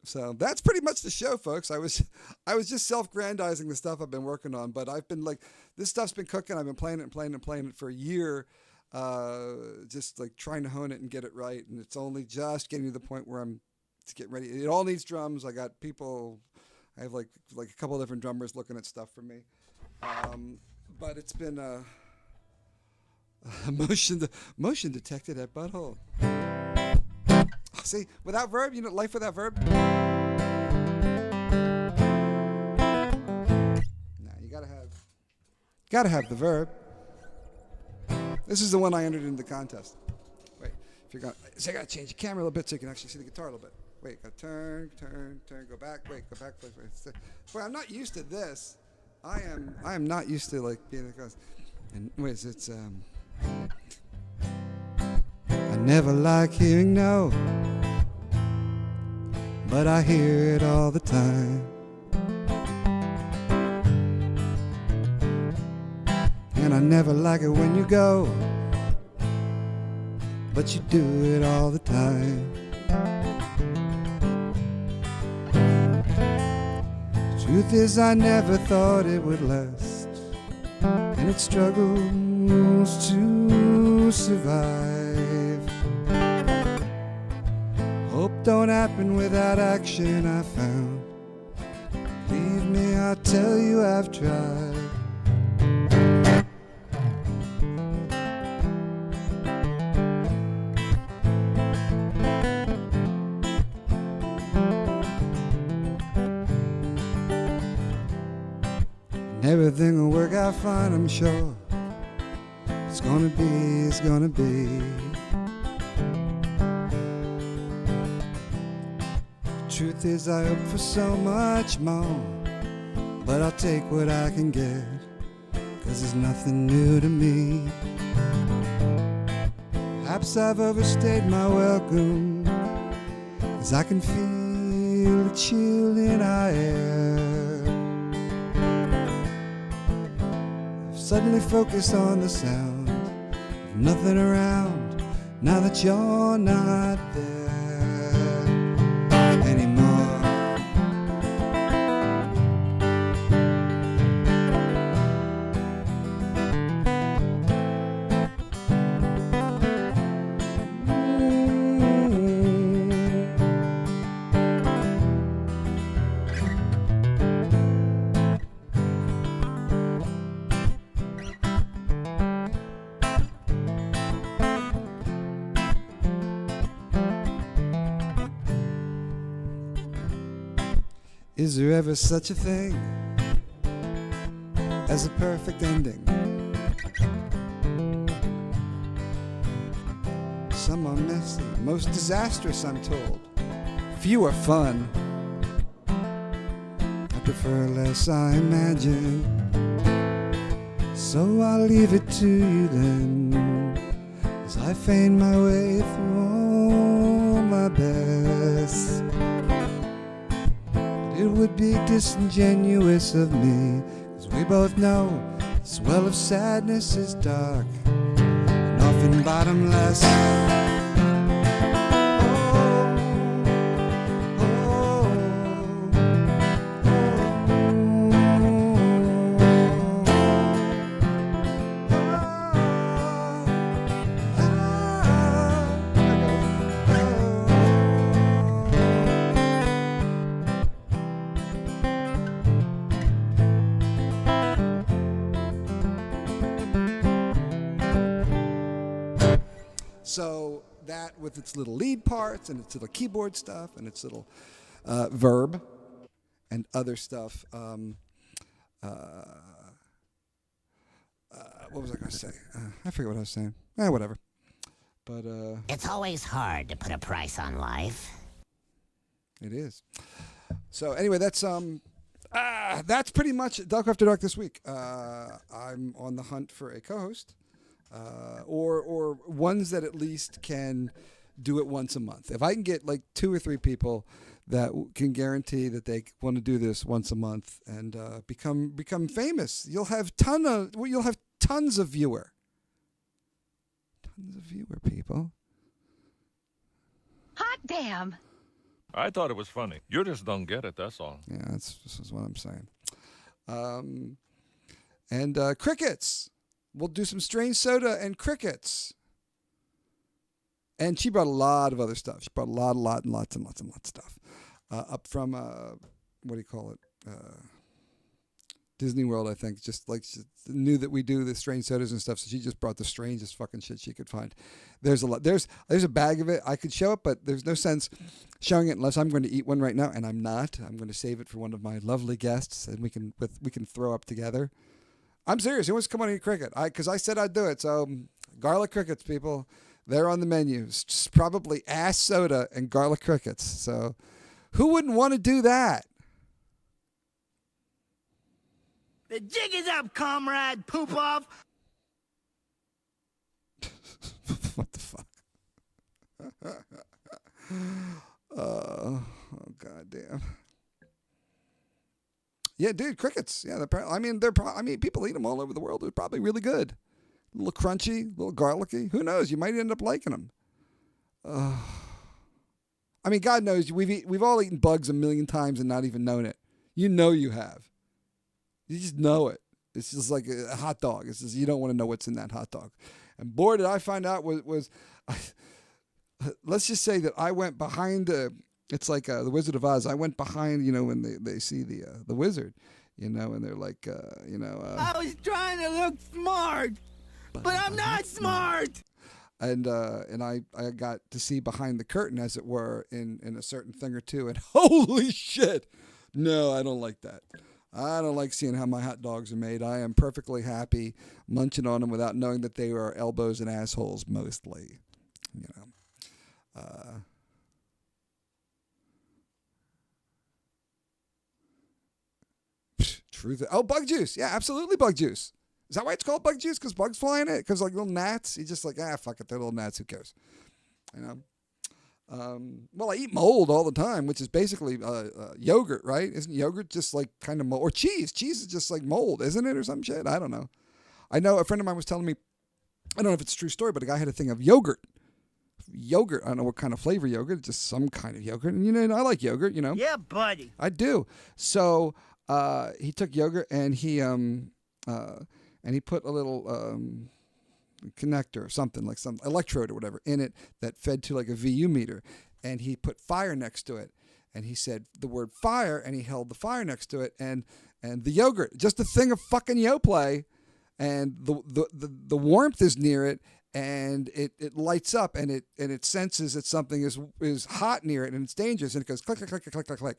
So that's pretty much the show, folks. I was just self-grandizing the stuff I've been working on, but I've been like, this stuff's been cooking. I've been playing it for a year, just like trying to hone it and get it right. And it's only just getting to the point where I'm getting ready. It all needs drums. I got people. I have like a couple of different drummers looking at stuff for me. But it's been motion detected at butthole. See, without verb, life without verb. No, you gotta have the verb. This is the one I entered into the contest. Wait, if you're going, so I gotta change the camera a little bit so you can actually see the guitar a little bit. Wait, gotta turn, go back. Wait, go back. Wait. Boy, I'm not used to this. I am not used to like being across. And wait, it's I never like hearing no, but I hear it all the time. And I never like it when you go, but you do it all the time. Truth is, I never thought it would last, and it struggles to survive. Hope don't happen without action, I found. Believe me, I'll tell you I've tried. Everything will work out fine, I'm sure. It's gonna be. Truth is, I hope for so much more, but I'll take what I can get, 'cause there's nothing new to me. Perhaps I've overstayed my welcome, 'cause I can feel the chill in our air. I've suddenly focused on the sound of nothing around, now that you're not there. Is there ever such a thing as a perfect ending? Some are messy, most disastrous, I'm told. Few are fun. I prefer less, I imagine. So I'll leave it to you then, as I feign my way through all my best. It would be disingenuous of me, 'cause we both know this well of sadness is dark and often bottomless. So that, with its little lead parts and its little keyboard stuff and its little verb and other stuff. What was I going to say? I forget what I was saying. Whatever. But it's always hard to put a price on life. It is. So anyway, that's pretty much Delco After Dark this week. I'm on the hunt for a co-host, or ones that at least can do it once a month. If I can get like 2 or 3 people that can guarantee that they want to do this once a month and become famous, you'll have tons of viewer. Tons of viewer people. Hot damn. I thought it was funny. You just don't get it, that's all. Yeah, this is what I'm saying. And crickets. We'll do some strange soda and crickets. And she brought a lot of other stuff. She brought lots of stuff. Up from, what do you call it? Disney World, I think. Just like she knew that we do the strange sodas and stuff, so she just brought the strangest fucking shit she could find. There's a lot. There's a bag of it. I could show it, but there's no sense showing it unless I'm going to eat one right now, and I'm not. I'm going to save it for one of my lovely guests, and we can throw up together. I'm serious. Who wants to come on and eat cricket? Because I said I'd do it. So garlic crickets, people, they're on the menu. It's probably ass soda and garlic crickets. So who wouldn't want to do that? The jig is up, comrade. Poop off. What the fuck? Oh, goddamn. Yeah, dude, crickets. Yeah, people eat them all over the world. They're probably really good. A little crunchy, a little garlicky. Who knows? You might end up liking them. I mean, God knows we've all eaten bugs a million times and not even known it. You know you have. You just know it. It's just like a hot dog. It's just you don't want to know what's in that hot dog. And boy, did I find out let's just say that I went behind it's like the Wizard of Oz. I went behind, when they see the wizard, and they're like, I was trying to look smart, but I'm not smart. And I got to see behind the curtain, as it were, in a certain thing or two. And holy shit, no, I don't like that. I don't like seeing how my hot dogs are made. I am perfectly happy munching on them without knowing that they are elbows and assholes mostly. Truth. Oh, bug juice. Yeah, absolutely bug juice. Is that why it's called bug juice? Because bugs fly in it? Because like little gnats? You just like, fuck it, they're little gnats. Who cares? Well, I eat mold all the time, which is basically yogurt, right? Isn't yogurt just like kind of mold? Or cheese. Cheese is just like mold, isn't it? Or some shit? I don't know. I know a friend of mine was telling me, I don't know if it's a true story, but a guy had a thing of yogurt. Yogurt. I don't know what kind of flavor yogurt. Just some kind of yogurt. And, I like yogurt, Yeah, buddy. I do. So he took yogurt and he put a little connector or something, like some electrode or whatever in it that fed to like a VU meter, and he put fire next to it, and he said the word fire, and he held the fire next to it, and the yogurt, just a thing of fucking Yoplait, and the warmth is near it, and it lights up, and it senses that something is hot near it and it's dangerous, and it goes click click click click click click.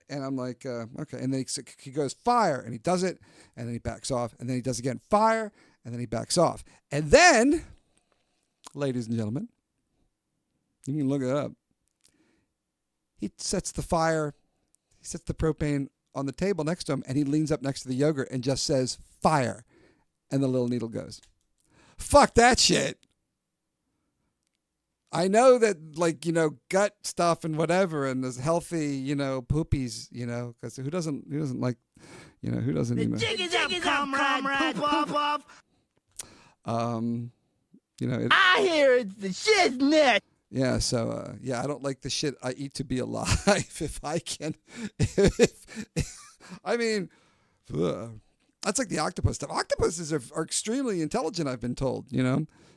And I'm like, okay. And then he goes, fire. And he does it. And then he backs off. And then he does again, fire. And then he backs off. And then, ladies and gentlemen, you can look it up. He sets the propane on the table next to him. And he leans up next to the yogurt and just says, fire. And the little needle goes. Fuck that shit. I know that, like, gut stuff and whatever, and there's healthy, poopies, because who doesn't like, who doesn't, The jig is up, comrade. Poop off. I hear it's the shiznit. Yeah, so, I don't like the shit I eat to be alive. If I can, I mean, that's like the octopus stuff. Octopuses are extremely intelligent, I've been told,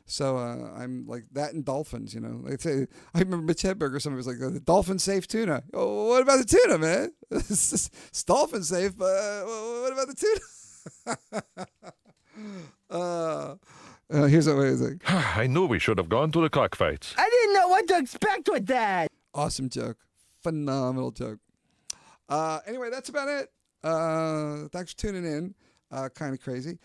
So I'm like that and dolphins, Like say, I remember Mitch Hedberg or somebody was like, the dolphin safe tuna. Oh, what about the tuna, man? It's dolphin safe, but what about the tuna? Here's what I think. I knew we should have gone to the cockfights. I didn't know what to expect with that. Awesome joke. Phenomenal joke. Anyway, that's about it. Thanks for tuning in. Kind of crazy.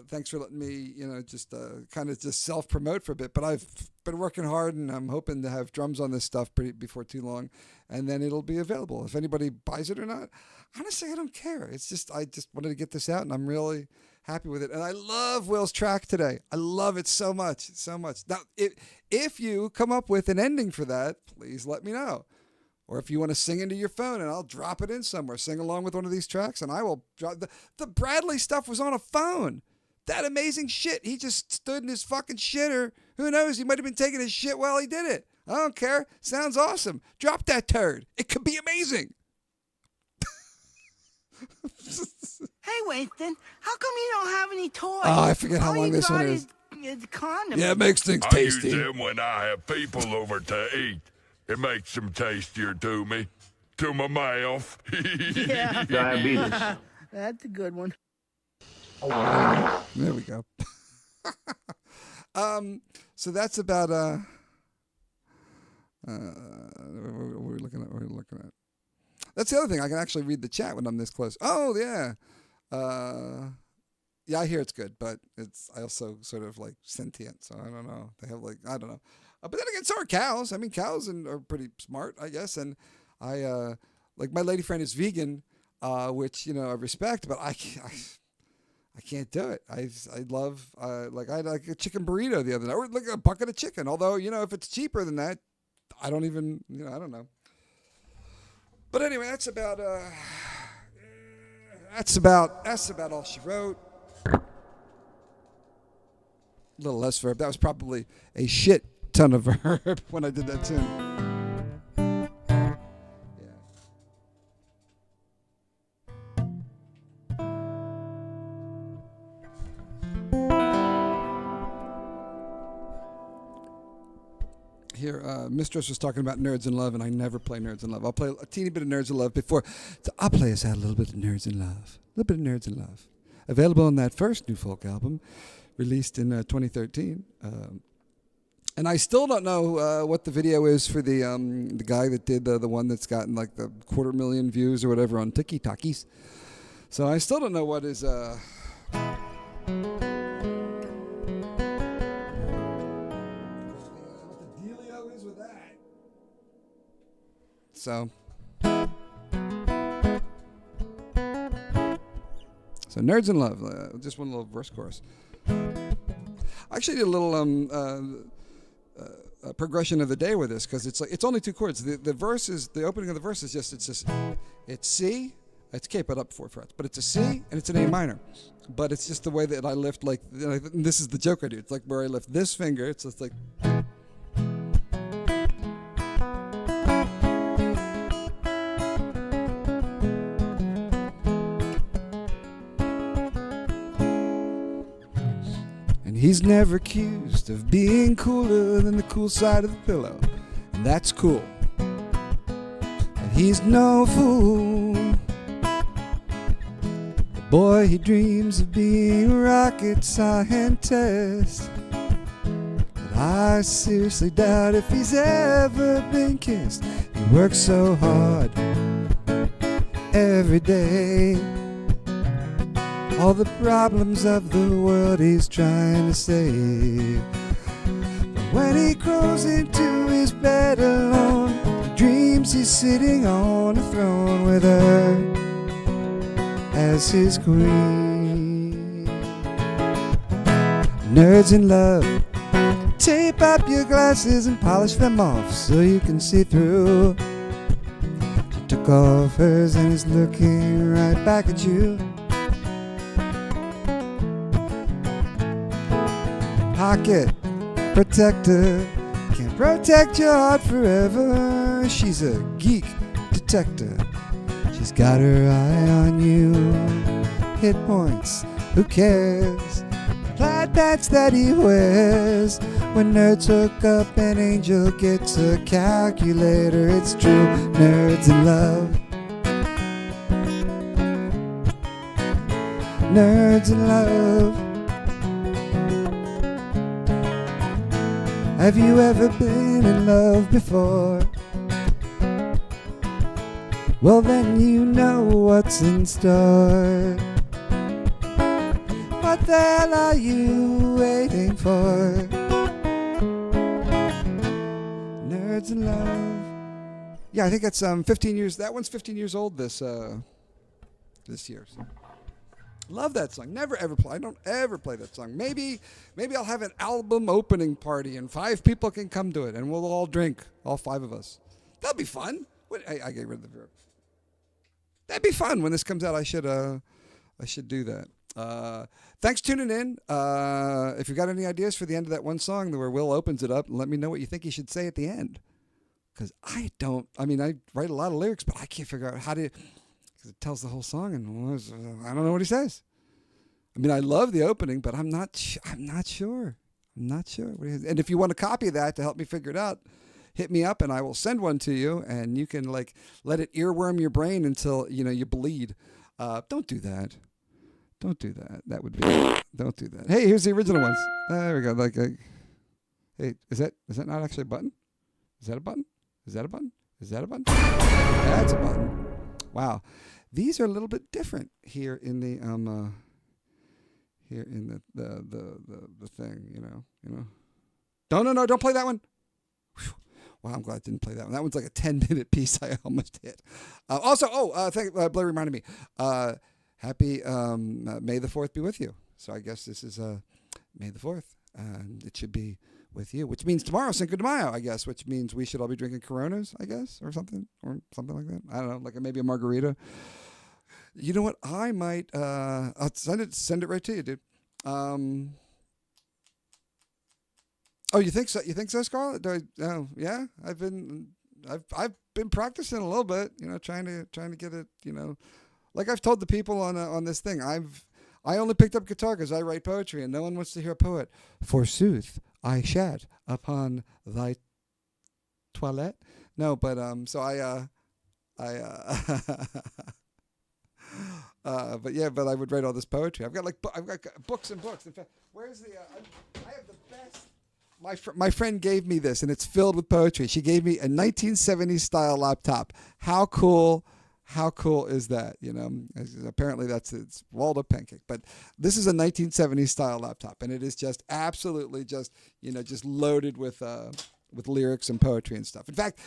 Thanks for letting me, just kind of just self-promote for a bit. But I've been working hard, and I'm hoping to have drums on this stuff before too long. and then it'll be available. If anybody buys it or not, honestly, I don't care. It's just I just wanted to get this out, and I'm really happy with it. And I love Will's track today. I love it so much, so much. Now, if you come up with an ending for that, please let me know. Or if you want to sing into your phone, and I'll drop it in somewhere. Sing along with one of these tracks, and I will drop the Bradley stuff was on a phone. That amazing shit. He just stood in his fucking shitter. Who knows? He might have been taking his shit while he did it. I don't care. Sounds awesome. Drop that turd. It could be amazing. Hey, Winston, how come you don't have any toys? Oh, I forget how long this one is. Condiments. Yeah, it makes things I tasty. use them when I have people over to eat. It makes them tastier to me. To my mouth. Yeah. Diabetes. That's a good one. There we go. So that's about what we're looking at. That's the other thing. I can actually read the chat when I'm this close. Oh yeah. Yeah, I hear it's good, but I also sort of like sentient, so I don't know. They have like, I don't know. But then again, so are cows. I mean, cows are pretty smart, I guess. And I like my lady friend is vegan, which I respect, but I can't do it. I love like I had like a chicken burrito the other night, or like a bucket of chicken. Although if it's cheaper than that, I don't even I don't know. But anyway, that's about all she wrote. A little less verb. That was probably a shit ton of verb when I did that tune. Here, Mistress was talking about Nerds in Love, and I never play Nerds in Love. I'll play a teeny bit of Nerds in Love before. So I'll play us out a little bit of Nerds in Love. A little bit of Nerds in Love. Available on that first new folk album, released in 2013. And I still don't know what the video is for the guy that did the one that's gotten like the 250,000 views or whatever on TikTokies. So I still don't know what is... So Nerds in Love, just one little verse chorus. I actually did a little progression of the day with this because it's only two chords. The verse is the opening of the verse is it's C, it's K but up 4 frets, but it's a C and it's an A minor. But it's just the way that I lift this is the joke I do. It's like where I lift this finger. It's just like. He's never accused of being cooler than the cool side of the pillow, and that's cool. And he's no fool. The boy, he dreams of being a rocket scientist, but I seriously doubt if he's ever been kissed. He works so hard every day. All the problems of the world he's trying to save. But when he crawls into his bed alone, he dreams he's sitting on a throne with her as his queen. Nerds in Love, tape up your glasses and polish them off so you can see through. She took off hers and is looking right back at you. Pocket protector can't protect your heart forever. She's a geek detector. She's got her eye on you. Hit points, who cares? Plaid pants that he wears. When nerds hook up, an angel gets a calculator. It's true, Nerds in Love. Nerds in Love. Have you ever been in love before? Well, then you know what's in store. What the hell are you waiting for? Nerds in Love. Yeah, I think it's 15 years. That one's 15 years old this year. So. Love that song. Never ever play. I don't ever play that song. Maybe I'll have an album opening party and 5 people can come to it and we'll all drink, all 5 of us. That'll be fun. I get rid of the verb. That'd be fun when this comes out. I should do that. Thanks for tuning in. If you got any ideas for the end of that one song where Will opens it up, let me know what you think he should say at the end. Because I write a lot of lyrics, but I can't figure out how to. Because it tells the whole song, and I don't know what he says. I mean, I love the opening, but I'm not sure. I'm not sure what he has. And if you want a copy of that to help me figure it out, hit me up, and I will send one to you, and you can let it earworm your brain until you bleed. Don't do that. Don't do that. That would be. Don't do that. Hey, here's the original ones. There we go. Hey, is that not actually a button? Is that a button? Is that a button? Is that a button? That's a button. Wow, these are a little bit different here in the the thing. No, don't play that one. Whew. Wow, I'm glad I didn't play that one. That one's like a 10-minute piece. I almost hit. Blair reminded me. Happy May the 4th be with you. So I guess this is May the 4th, and it should be with you, which means tomorrow Cinco de Mayo, I guess, which means we should all be drinking Coronas, I guess, or something like that. I don't know, like maybe a margarita. You know what? I might. I'll send it right to you, dude. Oh, you think so? You think so, Scarlett? Yeah. I've been practicing a little bit. Trying to get it. Like I've told the people on this thing. I only picked up guitar because I write poetry, and no one wants to hear a poet. Forsooth, I shat upon thy toilette. No, but so but I would write all this poetry. I've got books and books. In fact, where's the? I have the best. My friend gave me this, and it's filled with poetry. She gave me a 1970s style laptop. How cool! How cool is that? Apparently it's Waldo Pancake, but this is a 1970s style laptop, and it is just absolutely just loaded with lyrics and poetry and stuff. In fact,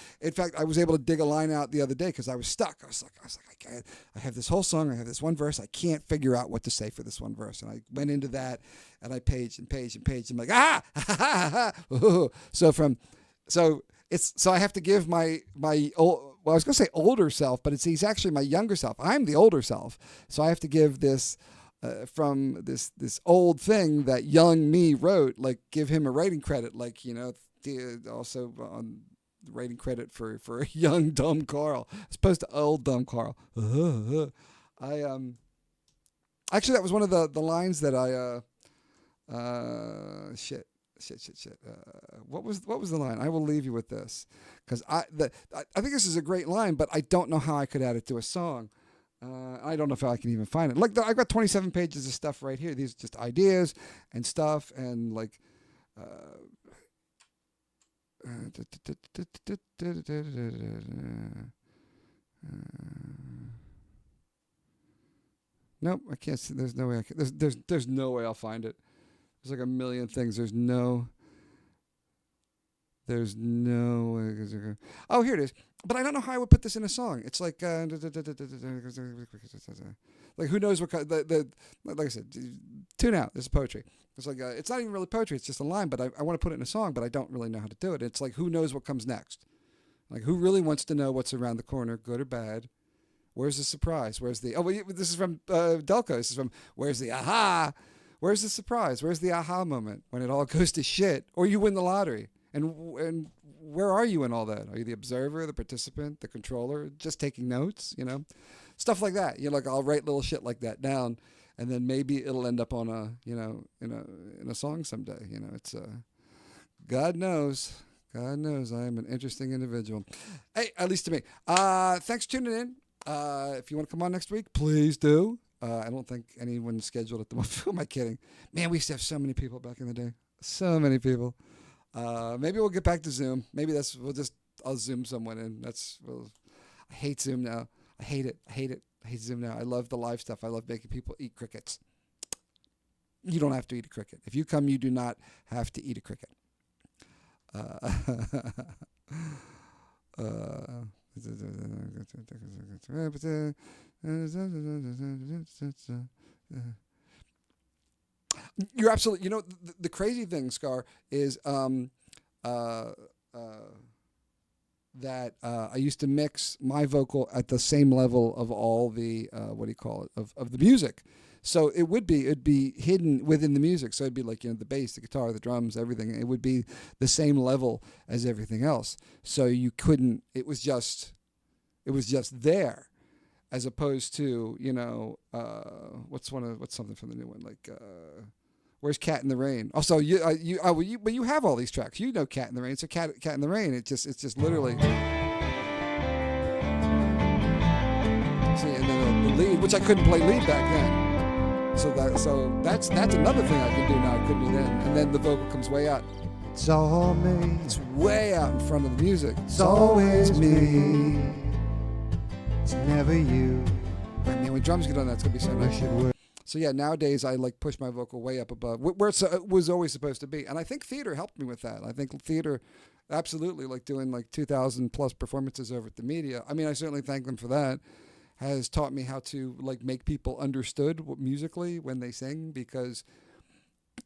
I was able to dig a line out the other day because I was stuck. I was like, I have this whole song, I have this one verse, I can't figure out what to say for this one verse, and I went into that, and I paged and paged and paged. I'm like, So I have to give my old. Well, I was going to say older self, but he's actually my younger self. I'm the older self. So I have to give this from this old thing that young me wrote, give him a writing credit, also on writing credit for young dumb Carl as opposed to old dumb Carl. Actually, that was one of the lines that shit. What was the line? I will leave you with this, because I think this is a great line, but I don't know how I could add it to a song. I don't know if I can even find it. I've got 27 pages of stuff right here. These are just ideas and stuff, and nope, I can't see. There's no way. There's no way I'll find it. There's like a million things. There's no way. Oh, here it is. But I don't know how I would put this in a song. It's like who knows what kind. Like I said, tune out. This is poetry. It's like it's not even really poetry. It's just a line. But I want to put it in a song. But I don't really know how to do it. It's like who knows what comes next. Like who really wants to know what's around the corner, good or bad? Where's the surprise? Where's the this is from Delco. This is from where's the aha? Where's the surprise? Where's the aha moment when it all goes to shit or you win the lottery? And where are you in all that? Are you the observer, the participant, the controller, just taking notes, Stuff like that. I'll write little shit like that down, and then maybe it'll end up on in a song someday. It's God knows I am an interesting individual. Hey, at least to me. Thanks for tuning in. If you want to come on next week, please do. I don't think anyone's scheduled at the moment. Who am I kidding? Man, we used to have so many people back in the day. So many people. Maybe we'll get back to Zoom. Maybe I'll Zoom someone in. I hate Zoom now. I hate it. I hate Zoom now. I love the live stuff. I love making people eat crickets. You don't have to eat a cricket. If you come, you do not have to eat a cricket. You're absolutely. You know, the crazy thing, Scar, is that I used to mix my vocal at the same level of all the what do you call it, of the music. So it'd be hidden within the music. So it'd be like, you know, the bass, the guitar, the drums, everything. It would be the same level as everything else. So you couldn't. It was just there, as opposed to, you know, what's something from the new one, like where's Cat in the Rain? Also, but you have all these tracks. You know, Cat in the Rain. It's a Cat in the Rain. It's just literally. See, and then the lead, which I couldn't play lead back then. So that's another thing I can do now I couldn't do then. And then the vocal comes way out. It's all me. It's way out in front of the music. It's always me. It's never you. I mean, when drums get on that, it's gonna be so nice. So yeah, nowadays I like push my vocal way up above where it was always supposed to be, and I think theater helped me with that. I think theater, absolutely, like doing like 2,000 plus performances over at the media. I mean, I certainly thank them for that. Has taught me how to like make people understood musically when they sing, because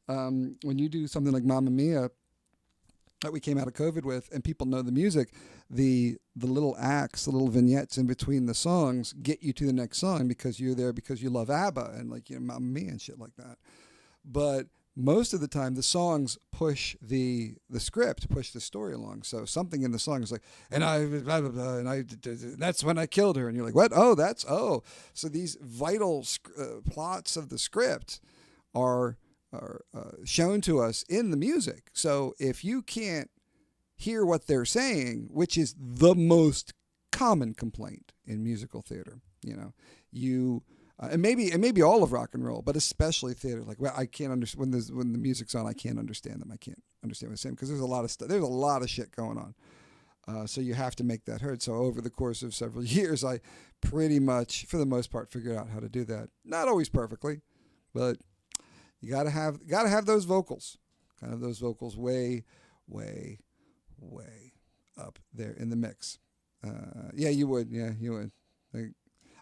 when you do something like Mamma Mia that we came out of COVID with, and people know the music, the little acts, the little vignettes in between the songs get you to the next song because you're there because you love ABBA and, like, you know, Mamma Mia and shit like that. But most of the time the songs push the script, push the story along. So something in the song is like, and I blah, blah, blah, and I that's when I killed her, and you're like, what? So these vital plots of the script are shown to us in the music. So if you can't hear what they're saying, which is the most common complaint in musical theater, you know, and maybe all of rock and roll, but especially theater. Like, well, I can't understand when the music's on. I can't understand them. I can't understand what they're saying because there's a lot of stuff. There's a lot of shit going on. So you have to make that heard. So over the course of several years, I pretty much, for the most part, figured out how to do that. Not always perfectly, but you gotta have those vocals, kind of those vocals way up there in the mix. Yeah, you would. Yeah, you would. Like,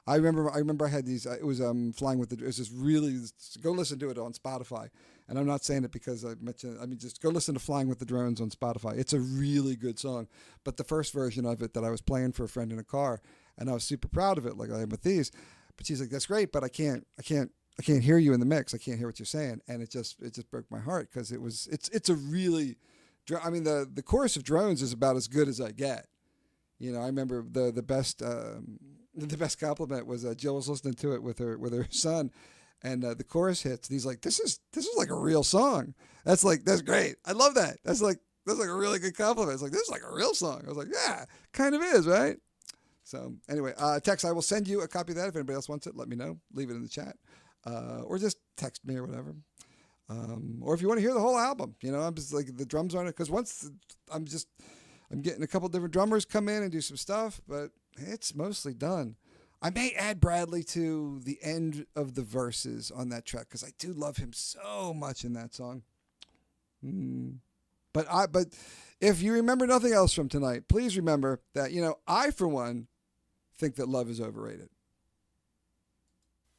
I remember I had these. It was Flying with the. It was just really. Go listen to it on Spotify, and I'm not saying it because I mentioned. I mean, just go listen to Flying with the Drones on Spotify. It's a really good song. But the first version of it that I was playing for a friend in a car, and I was super proud of it, like I am with these. But she's like, "That's great, but I can't hear you in the mix. I can't hear what you're saying," and it just broke my heart because it's a really. I mean, the chorus of Drones is about as good as I get. You know, I remember the best compliment was Jill was listening to it with her son, and the chorus hits, and he's like, "This is like a real song." That's great. I love that. That's like a really good compliment. It's like, this is like a real song. I was like, yeah, kind of is, right? So anyway, Tex, I will send you a copy of that. If anybody else wants it, let me know. Leave it in the chat, or just text me or whatever. Or if you want to hear the whole album, you know, I'm just like, the drums aren't, because I'm getting a couple different drummers come in and do some stuff, but it's mostly done. I may add Bradley to the end of the verses on that track because I do love him so much in that song. But if you remember nothing else from tonight, please remember that, you know, I, for one, think that love is overrated.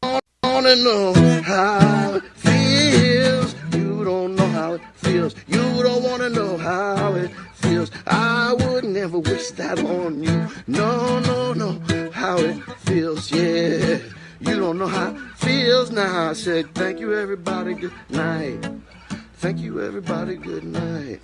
I wanna know how it feels. You don't know how it feels. You don't wanna know how it feels. I would never wish that on you. No, no, no. How it feels, yeah. You don't know how it feels. Now I said, thank you, everybody. Good night. Thank you, everybody. Good night.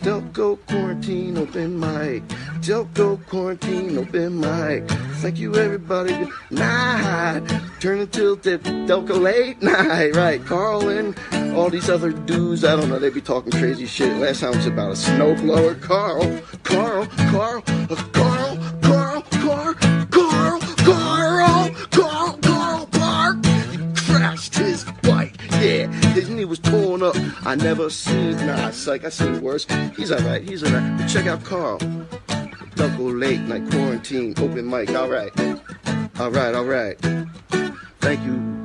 Delco quarantine open mic. Delco quarantine open mic. Thank you, everybody. Good night. Turn until Delco late night. Right, Carl and all these other dudes, I don't know, they be talking crazy shit. Last time it was about a snowblower. Carl Park. He crashed his bike. Yeah, his knee was torn up. I never seen, psych, I seen worse. He's alright. But check out Carl. Delco late night quarantine, open mic, alright. Thank you.